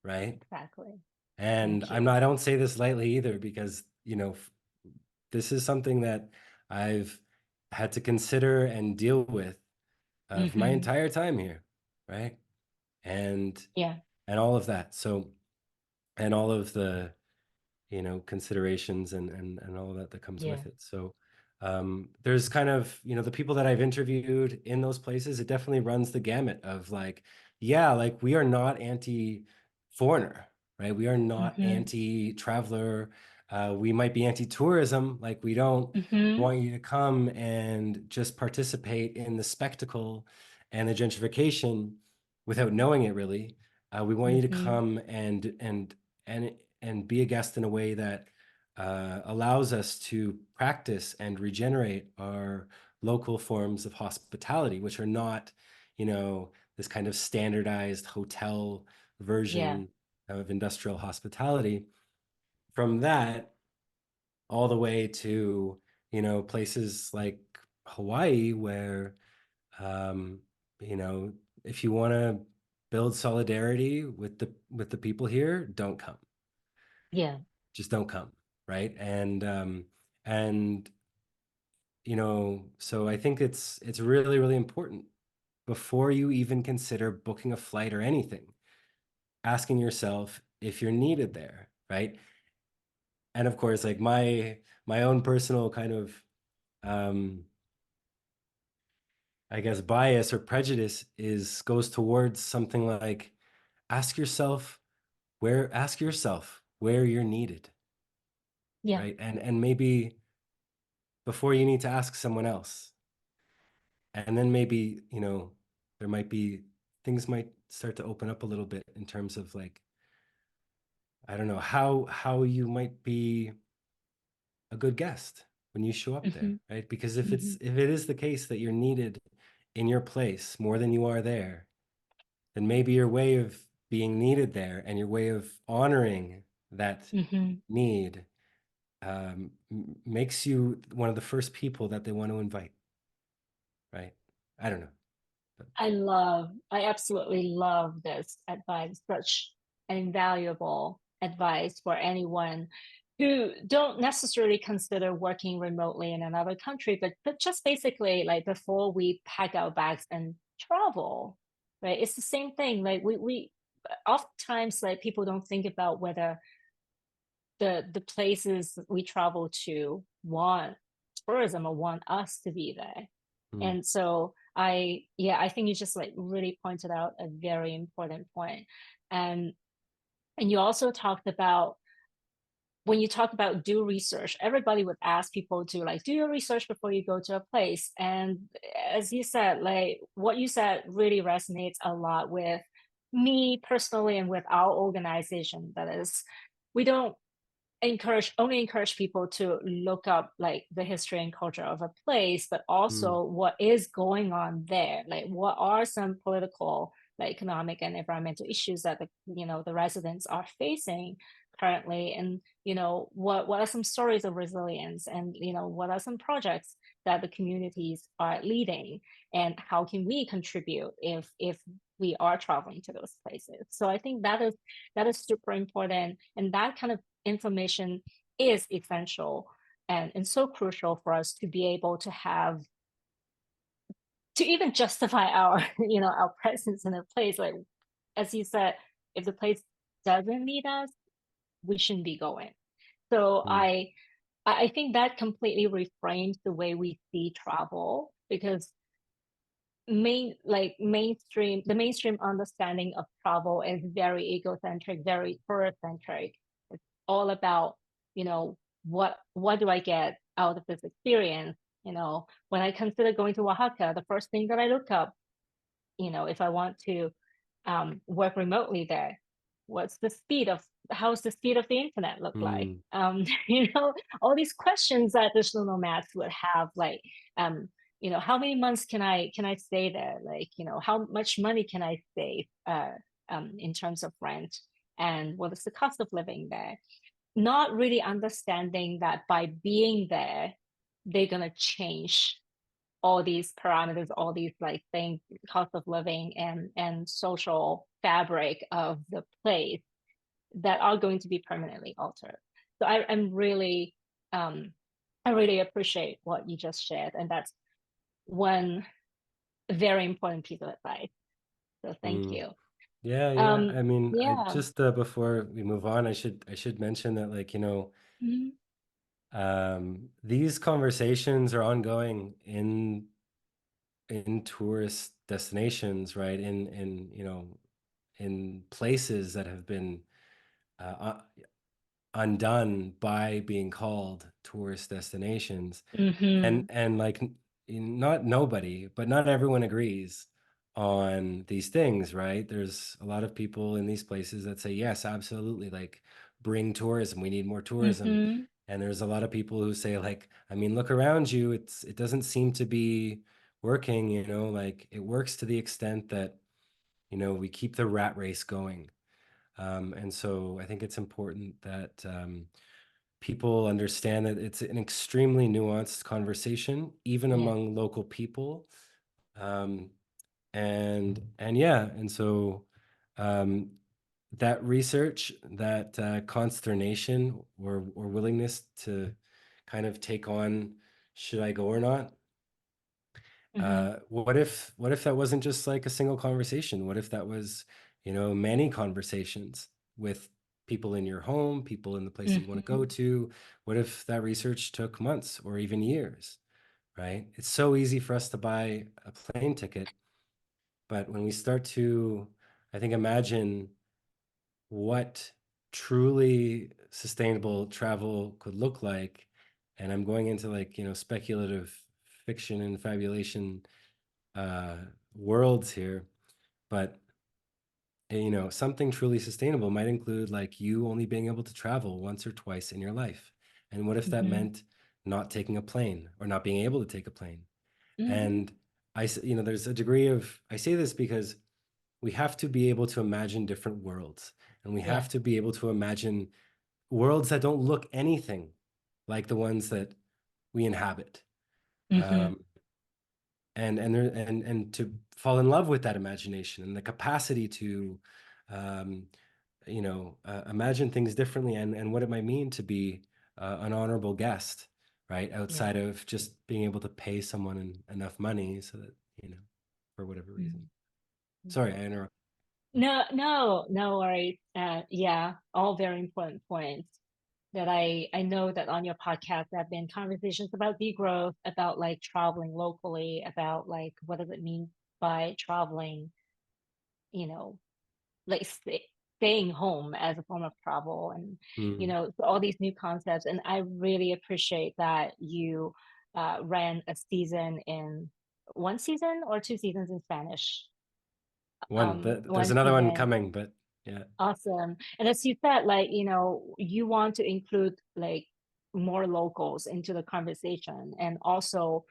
right? exactly. And Thank you. I don't say this lightly either, because this is something that I've had to consider and deal with of my Mm-hmm. entire time here, right? And Yeah. all of that. So, and all of the, considerations and all of that comes Yeah. with it. So, there's kind of, the people that I've interviewed in those places, it definitely runs the gamut of like, yeah, like, we are not anti-foreigner, right? We are not Mm-hmm. anti-traveler. We might be anti-tourism, like we don't Mm-hmm. want you to come and just participate in the spectacle and the gentrification without knowing it really. We want you to Mm-hmm. come and be a guest in a way that allows us to practice and regenerate our local forms of hospitality, which are not, this kind of standardized hotel Yeah. version of industrial hospitality. From that all the way to, places like Hawaii, where, um, you know, if you want to build solidarity with the people here, don't come. Yeah. Just don't come, right? And so I think it's really, really important before you even consider booking a flight or anything, asking yourself if you're needed there, right? And of course, like my own personal kind of um I guess bias or prejudice goes towards something like ask yourself where you're needed, Yeah. right? And maybe before you need to ask someone else. And then maybe, there might be things might start to open up a little bit in terms of like, I don't know, how you might be a good guest when you show up Mm-hmm. there, right? Because if Mm-hmm. it is the case that you're needed in your place more than you are there, then maybe your way of being needed there and your way of honoring that Mm-hmm. need makes you one of the first people that they want to invite, right? I don't know. But, I absolutely love this advice, such an invaluable advice for anyone who don't necessarily consider working remotely in another country, but just basically like before we pack our bags and travel, right? It's the same thing. Like we oftentimes like people don't think about whether the places we travel to want tourism or want us to be there. mm, And so I think you just like really pointed out a very important point. And and you also talked about when you talk about do research, everybody would ask people to like do your research before you go to a place. And as you said, like what you said really resonates a lot with me personally and with our organization. That is, we don't encourage people to look up like the history and culture of a place, but mm, also what is going on there, like what are some political, like economic and environmental issues that the residents are facing currently, and what are some stories of resilience, and what are some projects that the communities are leading, and how can we contribute if we are traveling to those places. So I think that is super important, and that kind of information is essential and so crucial for us to be able to have to even justify our our presence in a place. Like as you said, if the place doesn't need us, we shouldn't be going. So mm, I think that completely reframes the way we see travel, because the mainstream understanding of travel is very egocentric, very tourist centric. It's all about, what do I get out of this experience? When I consider going to Oaxaca, the first thing that I look up, if I want to work remotely there, what's the speed of how's the speed of the internet look like? mm, All these questions that digital nomads would have, like, um, how many months can I stay there? Like, how much money can I save in terms of rent, and what is the cost of living there? Not really understanding that by being there, they're gonna change all these parameters, all these like things, cost of living and social fabric of the place, that are going to be permanently altered. So um, I really appreciate what you just shared, and that's one very important piece of advice. So thank mm. you. Yeah. I mean, I Yeah. just before we move on, I should mention that, like, Mhm. these conversations are ongoing in tourist destinations, right? In places that have been uh, undone by being called tourist destinations. Mm-hmm. And like not nobody, but not everyone agrees on these things, right? There's a lot of people in these places that say, yes, absolutely, like bring tourism. We need more tourism. Mm-hmm. And there's a lot of people who say, like, I mean, look around you. It doesn't seem to be working, you know, like it works to the extent that, you know, we keep the rat race going. And so I think it's important that people understand that it's an extremely nuanced conversation, even Yeah. among local people. Um, and yeah, and so um, that research, that consternation or willingness to kind of take on, should I go or not? Mm-hmm. What if that wasn't just like a single conversation? What if that was, you know, many conversations with people in your home, people in the places you want to go Mm-hmm. to? What if that research took months or even years, right? It's so easy for us to buy a plane ticket, but when we start to, I think, imagine what truly sustainable travel could look like, and I'm going into like, you know, speculative fiction and fabulation uh, worlds here, but you know, something truly sustainable might include like you only being able to travel once or twice in your life. And what if that Mm-hmm. meant not taking a plane or not being able to take a plane? Mm-hmm. And you know, there's a degree of, I say this because we have to be able to imagine different worlds, and we Yeah. have to be able to imagine worlds that don't look anything like the ones that we inhabit. Mm-hmm. Um, and to fall in love with that imagination and the capacity to um, you know, imagine things differently, and what it might mean to be an honorable guest, right, Yeah. outside of just being able to pay someone enough money so that, you know, for whatever reason. Mm-hmm. Sorry, I interrupted. No, no, no worries. Yeah, all very important points that I know that on your podcast there have been conversations about degrowth, about like traveling locally, about like what does it mean by traveling, you know, like staying home as a form of travel, and Mm. so all these new concepts. And I really appreciate that you ran a season in one season or two seasons in Spanish. There's One another one season. coming, but yeah. Awesome. And as you said, like, you want to include like more locals into the conversation. And also,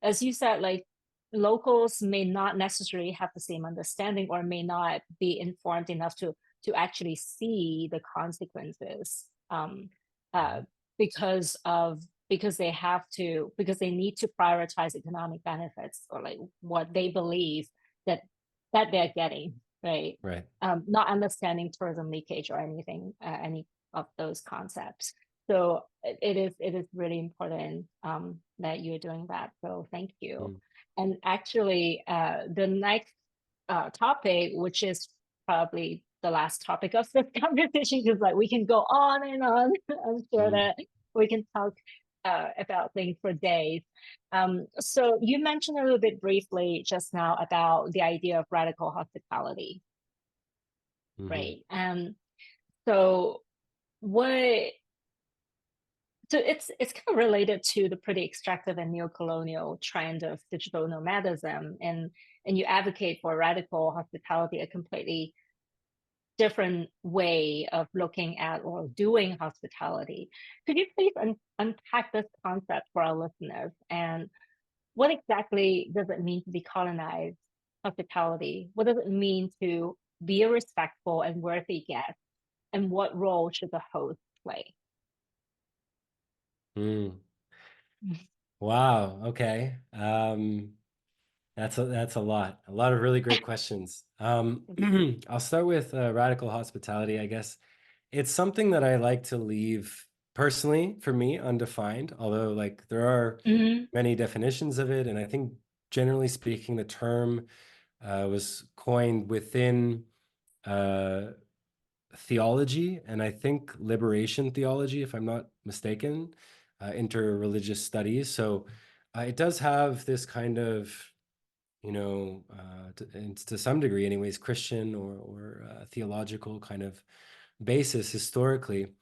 as you said, like locals may not necessarily have the same understanding or may not be informed enough to actually see the consequences, uh, because because they need to prioritize economic benefits or like what they believe that they're getting, right? Right. Not understanding tourism leakage or anything, any of those concepts. So it is really important that you're doing that. So thank you. Mm. And actually, the next topic, which is probably the last topic of this conversation, because like we can go on and on. I'm sure Mm. that we can talk about things for days. So you mentioned a little bit briefly just now about the idea of radical hospitality, Hmm. right? So what so it's kind of related to the pretty extractive and neo-colonial trend of digital nomadism, and you advocate for radical hospitality, a completely different way of looking at or doing hospitality. Could you please unpack this concept for our listeners, and what exactly does it mean to decolonize hospitality? What does it mean to be a respectful and worthy guest, and what role should the host play? Mm. Wow. Okay. That's a lot of really great questions. I'll start with radical hospitality, I guess. It's something that I like to leave personally for me undefined, although like there are Mhm. many definitions of it, and I think generally speaking, the term was coined within uh, theology, and I think liberation theology, if I'm not mistaken, interreligious studies. So it does have this kind of, you know, and to some degree, anyways, Christian or theological kind of basis historically.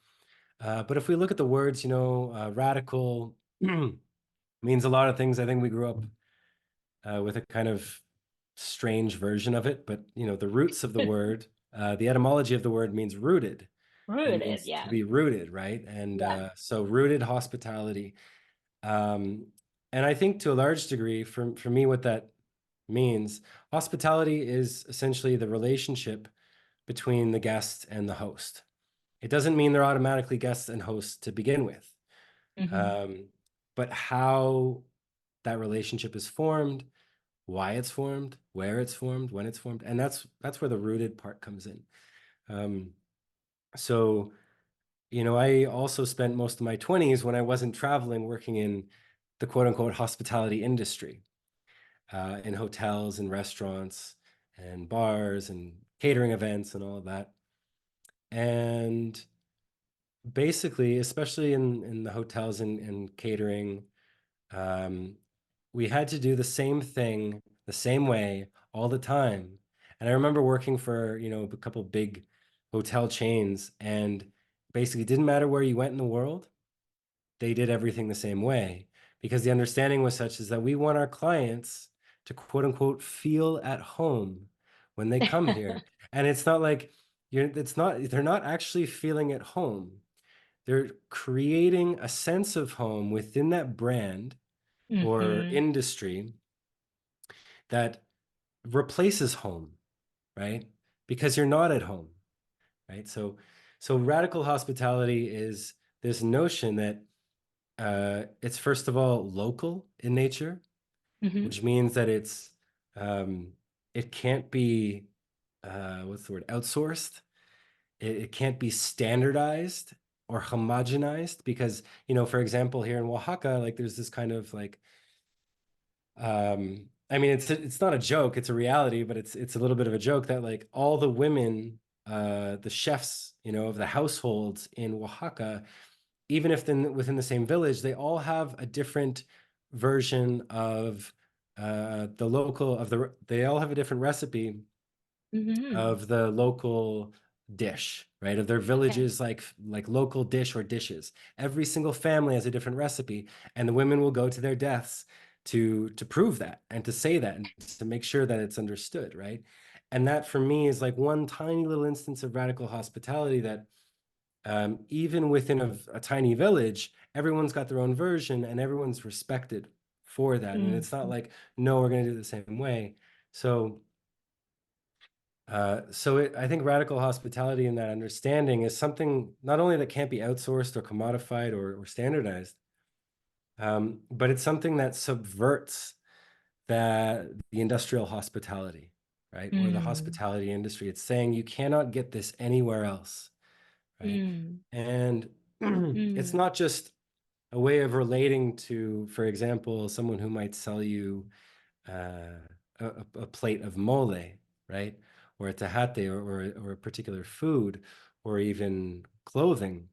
But if we look at the words, radical means a lot of things. I think we grew up with a kind of strange version of it, but the roots of the word, the etymology of the word means rooted. It Rooted, means to yeah. be rooted, right? And Yeah. so rooted hospitality. Um, and I think to a large degree, for me, what that means, hospitality is essentially the relationship between the guest and the host. It doesn't mean they're automatically guests and hosts to begin with, Mm-hmm. um, but how that relationship is formed, why it's formed, where it's formed, when it's formed, and that's where the rooted part comes in. Um, so, I also spent most of my 20s when I wasn't traveling working in the quote unquote hospitality industry, in hotels and restaurants and bars and catering events and all of that. And basically, especially in the hotels and catering, um, we had to do the same thing the same way all the time. And I remember working for, a couple big hotel chains, and basically it didn't matter where you went in the world, they did everything the same way, because the understanding was such is that we want our clients to quote unquote feel at home when they come here. And it's not like they're not actually feeling at home. They're creating a sense of home within that brand or Mm-hmm. industry that replaces home, right? Because you're not at home, right? So radical hospitality is this notion that it's first of all local in nature, Mm-hmm. which means that um, it can't be what's the word, outsourced. It can't be standardized or homogenized because, for example, here in Oaxaca, like there's this kind of like, I mean, it's not a joke, it's a reality, but it's a little bit of a joke that like all the women, the chefs, of the households in Oaxaca, even if within the same village, they all have a different version of they all have a different recipe Mm-hmm. of the local dish, right? Of their Okay. villages, like local dish or dishes. Every single family has a different recipe, and the women will go to their deaths to prove that and to say that and to make sure that it's understood, right? And that for me is like one tiny little instance of radical hospitality that even within a tiny village, everyone's got their own version and everyone's respected for that. And it's not Mm-hmm. like, no, we're going to do it the same way. So I think radical hospitality and that understanding is something not only that can't be outsourced or commodified or standardized, but it's something that subverts the industrial hospitality, right? Or the Mm. hospitality industry. It's saying you cannot get this anywhere else, right? Mm. And it's Mm. not just a way of relating to, for example, someone who might sell you uh, a plate of mole, right? Or a tehate or a particular food or even clothing,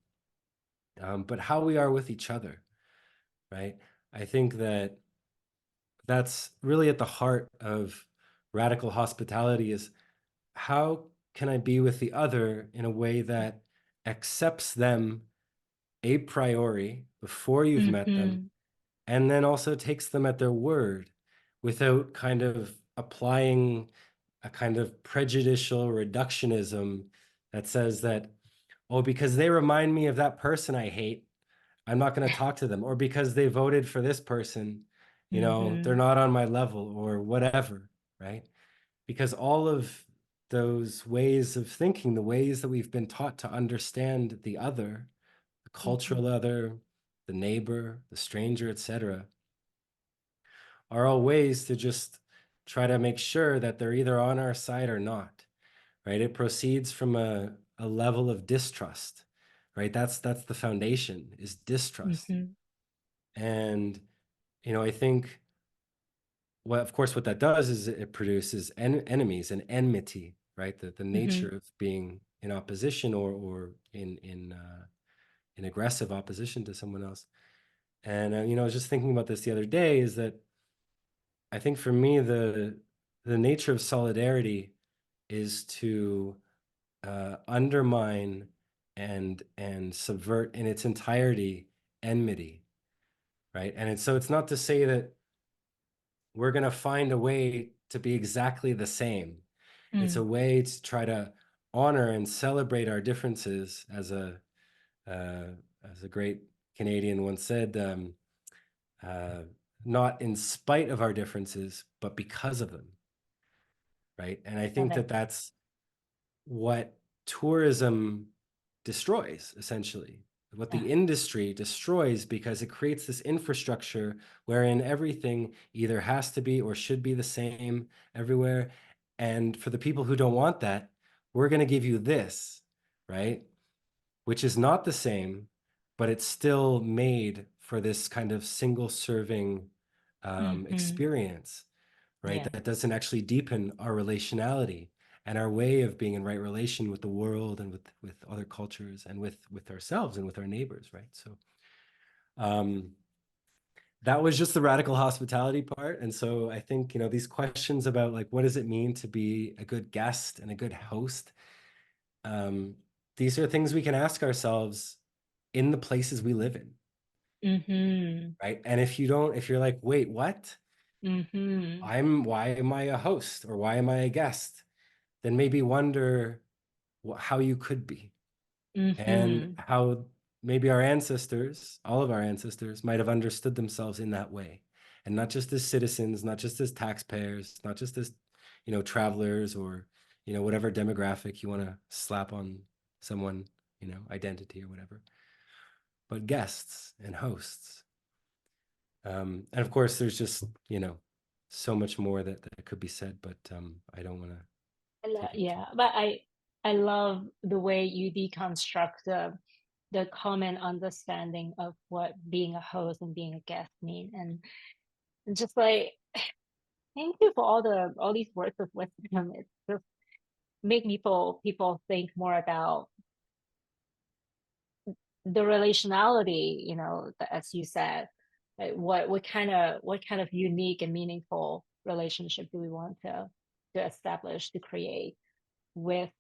but how we are with each other, right? I think that that's really at the heart of radical hospitality is how can I be with the other in a way that accepts them a priori before you've met them, Mm-hmm. and then also takes them at their word without kind of applying a kind of prejudicial reductionism that says that, oh, because they remind me of that person I hate, I'm not going to talk to them. Or because they voted for this person, they're Mm-hmm. not on my level or whatever, right? Because all of those ways of thinking, the ways that we've been taught to understand the other, the Mm-hmm. cultural other, the neighbor, the stranger, etc., are all ways to just try to make sure that they're either on our side or not, right? It proceeds from a level of distrust, right? That's the foundation is distrust. Mm-hmm. And, I think of course, what that does is it produces enemies and enmity, right? The Mm-hmm. nature of being in opposition or in aggressive opposition to someone else. And, I was just thinking about this the other day is that I think for me, the nature of solidarity is to undermine and subvert in its entirety enmity, right? And so it's not to say that we're going to find a way to be exactly the same. It's a way to try to honor and celebrate our differences, as a great Canadian once said, not in spite of our differences, but because of them, right? And I Love think it. that that's what tourism destroys, essentially, what Yeah. the industry destroys, because it creates this infrastructure wherein everything either has to be or should be the same everywhere. And for the people who don't want that, we're going to give you this, right? Which is not the same, but it's still made for this kind of single serving experience, right? Yeah. That doesn't actually deepen our relationality and our way of being in right relation with the world and with other cultures and with ourselves and with our neighbors, right? So that was just the radical hospitality part. And so I think, these questions about like, what does it mean to be a good guest and a good host? These are things we can ask ourselves in the places we live in, right? And if you're like, wait, what? Why am I a host or why am I a guest? Then maybe wonder how you could be, and how maybe our ancestors, all of our ancestors, might have understood themselves in that way, and not just as citizens, not just as taxpayers, not just as travelers, or whatever demographic you want to slap on someone, identity or whatever, but guests and hosts. And of course there's just so much more that could be said, but I don't want to take up too Yeah, much. but I love the way you deconstruct the common understanding of what being a host and being a guest mean, and just like thank you for all these words of wisdom. It just make people think more about the relationality, as you said, like what kind of unique and meaningful relationship do we want to establish, to create with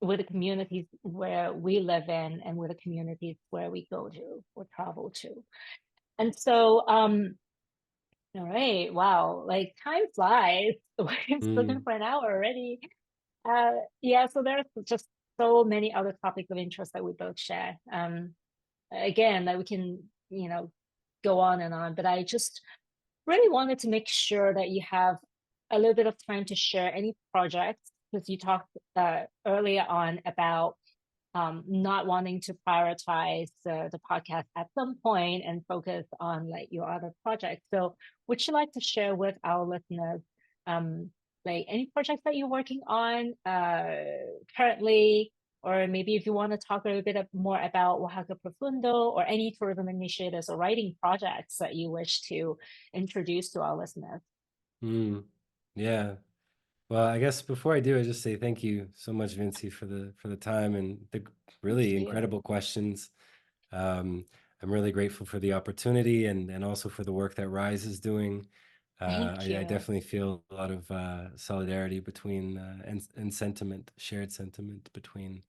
the communities where we live in and with the communities where we go to or travel to. And so, all right, wow, like time flies. We've spoken Mm, for an hour already. Yeah, so there's just so many other topics of interest that we both share. Again, that we can, go on and on, but I just really wanted to make sure that you have a little bit of time to share any projects, because you talked earlier on about not wanting to prioritize the podcast at some point and focus on like your other projects. So would you like to share with our listeners um, like any projects that you're working on currently, or maybe if you want to talk a little bit more about Oaxaca Profundo or any tourism initiatives or writing projects that you wish to introduce to our listeners? mm, yeah. Well, I guess before I do, I just say thank you so much, Vincie, for the time and the Thank really you. incredible questions. I'm really grateful for the opportunity, and also for the work that Rise is doing. Thank I you. definitely feel a lot of solidarity between and sentiment, shared sentiment between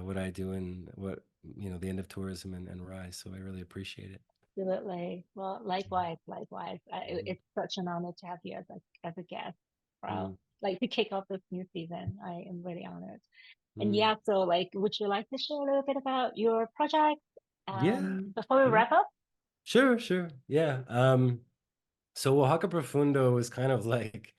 what I do and what the end of tourism and Rise. So I really appreciate it. Absolutely. Well, likewise, likewise. Mm, It's such an honor to have you as a guest. Wow. mm, Like to kick off this new season. I am really honored. And mm. yeah, so like, would you like to share a little bit about your project Yeah, before we yeah, wrap up? sure, sure, yeah. So Oaxaca Profundo was kind of like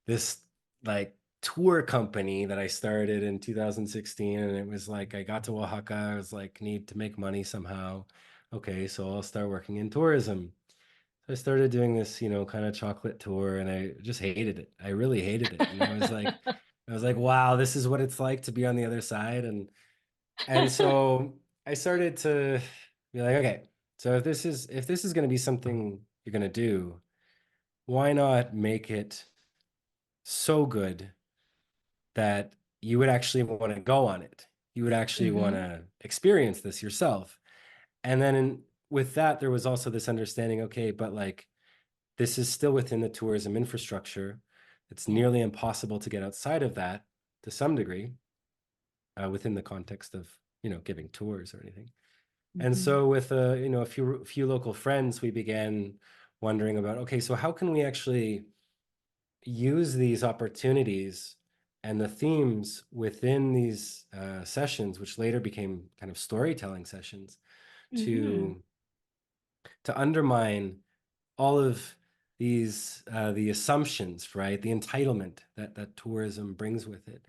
this like tour company that I started in 2016, and it was like I got to Oaxaca, I was like, need to make money somehow. Okay, so I'll start working in tourism. So I started doing this, kind of chocolate tour, and I just hated it. I really hated it. And I was like, wow, this is what it's like to be on the other side. And so I started to be like, okay, so if this is going to be something you're going to do, why not make it so good that you would actually want to go on it? You would actually want Mm-hmm. to experience this yourself. And then with that, there was also this understanding, okay, but like this is still within the tourism infrastructure. It's Yeah. nearly impossible to get outside of that to some degree, within the context of giving tours or anything. And Mm-hmm. so with a few local friends, we began wondering about, okay, so how can we actually use these opportunities and the themes within these sessions, which later became kind of storytelling sessions, Mm-hmm. to undermine all of these the assumptions, right? The entitlement that tourism brings with it.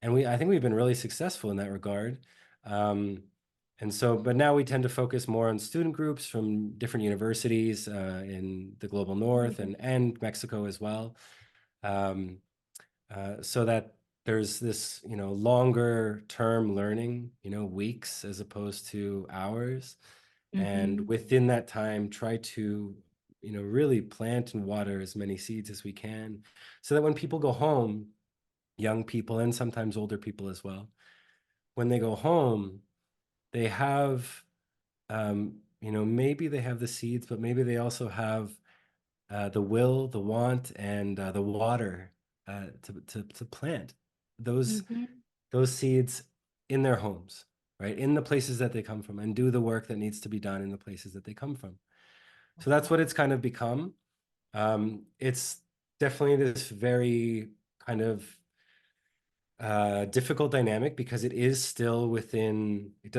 And I think we've been really successful in that regard. And so, but now we tend to focus more on student groups from different universities in the global north and Mexico as well. Um, so that there's this, longer term learning, weeks as opposed to hours. And Mm-hmm. within that time, try to, really plant and water as many seeds as we can, so that when people go home, young people and sometimes older people as well, when they go home, they have, maybe they have the seeds, but maybe they also have the will, the want, and the water to plant those Mm-hmm. seeds in their homes, right? In the places that they come from, and do the work that needs to be done in the places that they come from. So that's what it's kind of become. It's definitely this very kind of difficult dynamic, because it does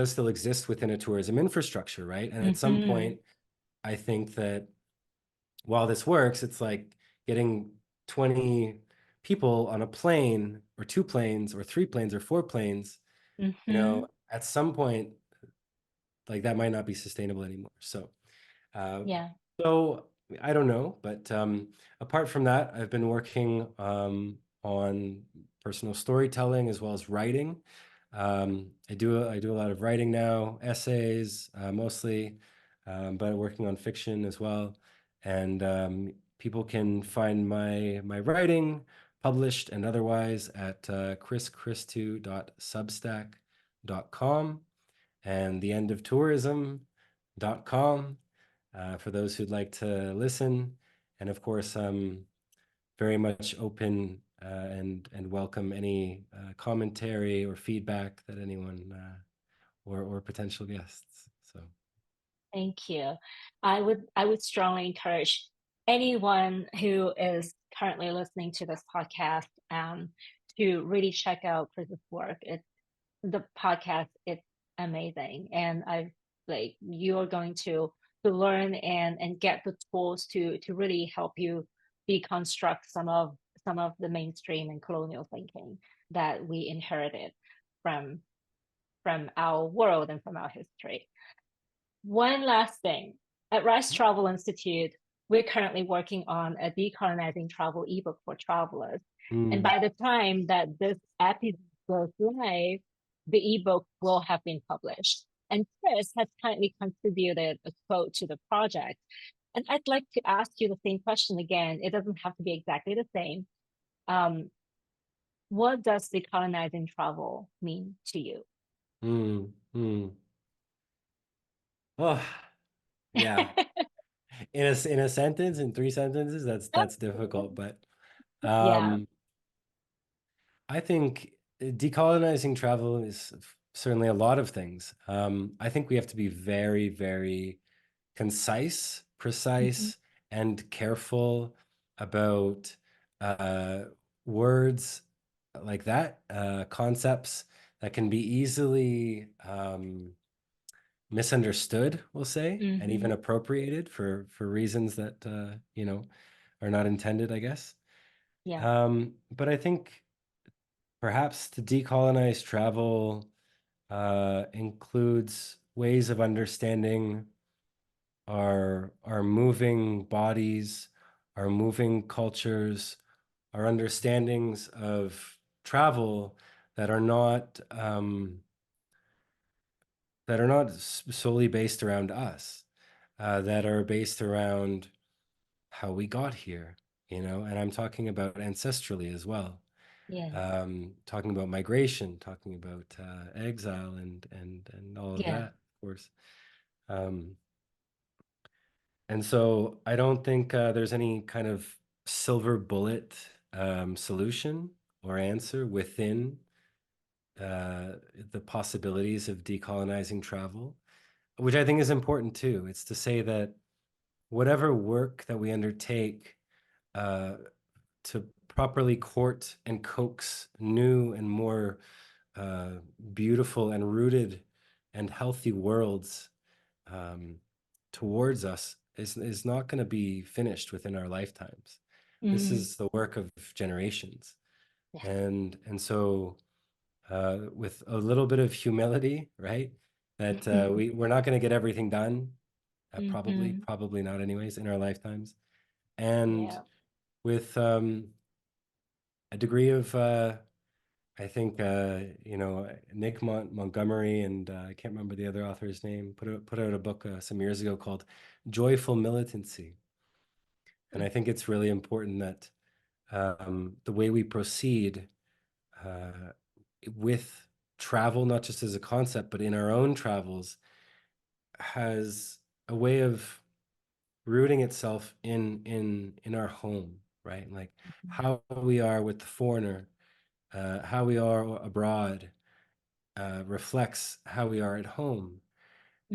still exist within a tourism infrastructure, right? And at some Mm-hmm. point, I think that while this works, it's like getting 20 people on a plane, or 2 planes, or 3 planes, or 4 planes. Mm-hmm. At some point, like, that might not be sustainable anymore. So uh, Yeah. so I don't know, but apart from that, I've been working on personal storytelling as well as writing. I do a lot of writing now, essays mostly, but working on fiction as well. And people can find my writing published and otherwise at chrischristou.substack.com and theendofTourism.com for those who'd like to listen. And of course, I'm very much open and welcome any commentary or feedback that anyone or potential guests. So Thank you. I would strongly encourage anyone who is currently listening to this podcast to really check out Chris's work. The podcast. It's amazing, and I like you're going to learn and get the tools to really help you deconstruct some of the mainstream and colonial thinking that we inherited from from our world and from our history. One last thing. At Rice Travel Institute, we're currently working on a decolonizing travel ebook for travelers. And mm, by the time that this episode goes live, the ebook will have been published. And Chris has kindly contributed a quote to the project. And I'd like to ask you the same question again. It doesn't have to be exactly the same. Um, what does decolonizing travel mean to you? mm, mm. Oh, yeah. In a sentence, in 3 sentences, that's difficult. But Yeah. um, I think decolonizing travel is certainly a lot of things. I think we have to be very, very concise, Mm-hmm. precise, and careful about uh, words like that, concepts that can be easily misunderstood, we'll say, and Mm-hmm. even appropriated for reasons that are not intended, I guess. Yeah. But I think perhaps to decolonize travel includes ways of understanding our moving bodies, our moving cultures, our understandings of travel that are not solely based around us, that are based around how we got here, and I'm talking about ancestrally as well. Yeah. Talking about migration, talking about exile and all of Yeah. that, of course. Um, And so I don't think there's any kind of silver bullet solution or answer within the possibilities of decolonizing travel, which I think is important too. It's to say that whatever work that we undertake to properly court and coax new and more beautiful and rooted and healthy worlds towards us is not going to be finished within our lifetimes. This is the work of generations. Yeah. And so with a little bit of humility, right? That we're not going to get everything done, probably not anyways, in our lifetimes. And Yeah. with a degree of, I think, Nick Montgomery and I can't remember the other author's name, put out a book some years ago called Joyful Militancy. And I think it's really important that the way we proceed with travel, not just as a concept, but in our own travels, has a way of rooting itself in our home, right? Like how we are with the foreigner, how we are abroad, reflects how we are at home.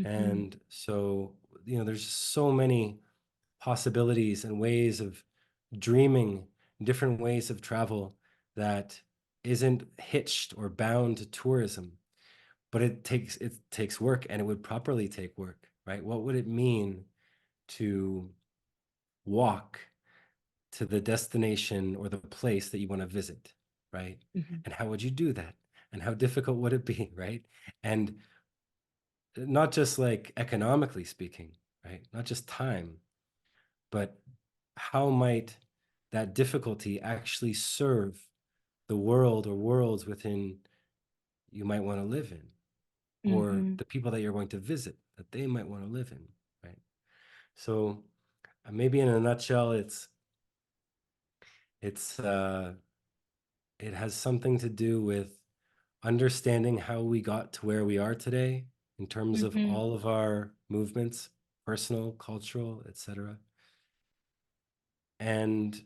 And so, there's just so many possibilities and ways of dreaming, different ways of travel that isn't hitched or bound to tourism, but it takes work, and it would properly take work, right? What would it mean to walk to the destination or the place that you want to visit, right? And how would you do that? And how difficult would it be, right? And not just like economically speaking, right? Not just time, but how might that difficulty actually serve the world or worlds within you might want to live in, or the people that you're going to visit that they might want to live in, right? So maybe in a nutshell, it has something to do with understanding how we got to where we are today in terms of all of our movements, personal, cultural, etc. And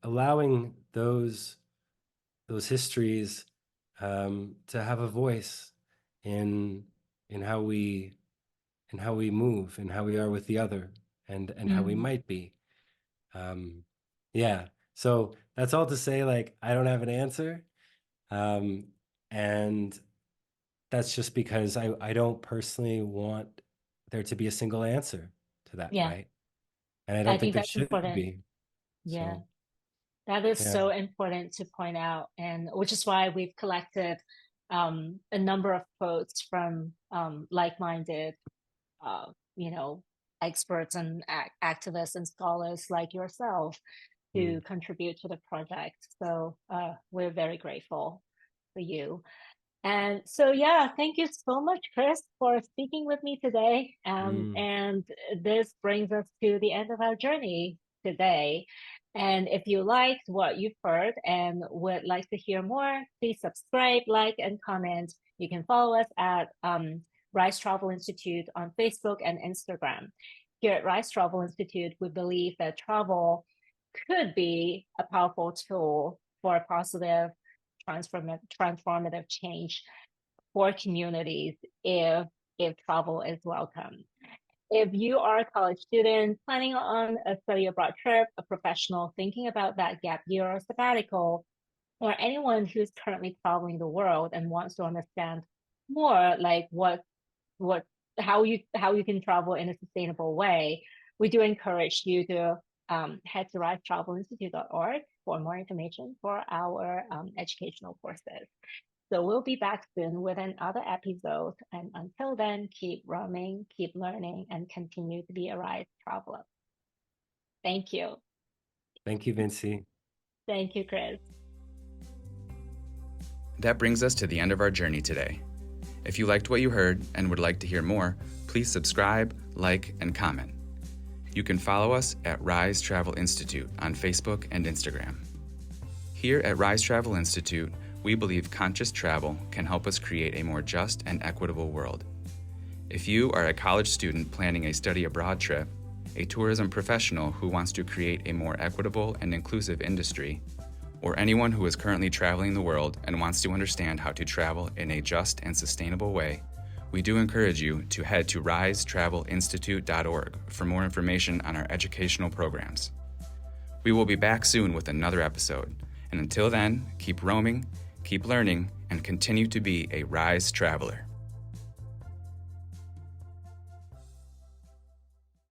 allowing those histories to have a voice in how we move and how we are with the other, and how we might be. Yeah. So that's all to say, like, I don't have an answer. And that's just because I don't personally want there to be a single answer to that, Yeah. right? And I I don't think think there that's should important. be. Yeah. So, That is yeah. so important to point out, and which is why we've collected a number of quotes from like-minded, uh, you know, experts and activists and scholars like yourself to contribute to the project. So we're very grateful for you. And so, yeah, thank you so much, Chris, for speaking with me today. And this brings us to the end of our journey today. And if you liked what you've heard and would like to hear more, please subscribe, like, and comment. You can follow us at Rise Travel Institute on Facebook and Instagram. Here at Rise Travel Institute, we believe that travel could be a powerful tool for a positive transformative change for communities if travel is welcome. If you are a college student planning on a study abroad trip, a professional thinking about that gap year or sabbatical, or anyone who's currently traveling the world and wants to understand more, like how you can travel in a sustainable way, we do encourage you to head to risetravelinstitute.org for more information for our educational courses. So we'll be back soon with another episode. And until then, keep roaming, keep learning, and continue to be a Rise Traveler. Thank you. Thank you, Vincie. Thank you, Chris. That brings us to the end of our journey today. If you liked what you heard and would like to hear more, please subscribe, like, and comment. You can follow us at Rise Travel Institute on Facebook and Instagram. Here at Rise Travel Institute, we believe conscious travel can help us create a more just and equitable world. If you are a college student planning a study abroad trip, a tourism professional who wants to create a more equitable and inclusive industry, or anyone who is currently traveling the world and wants to understand how to travel in a just and sustainable way, we do encourage you to head to risetravelinstitute.org for more information on our educational programs. We will be back soon with another episode, and until then, keep roaming, keep learning, and continue to be a Rise Traveler.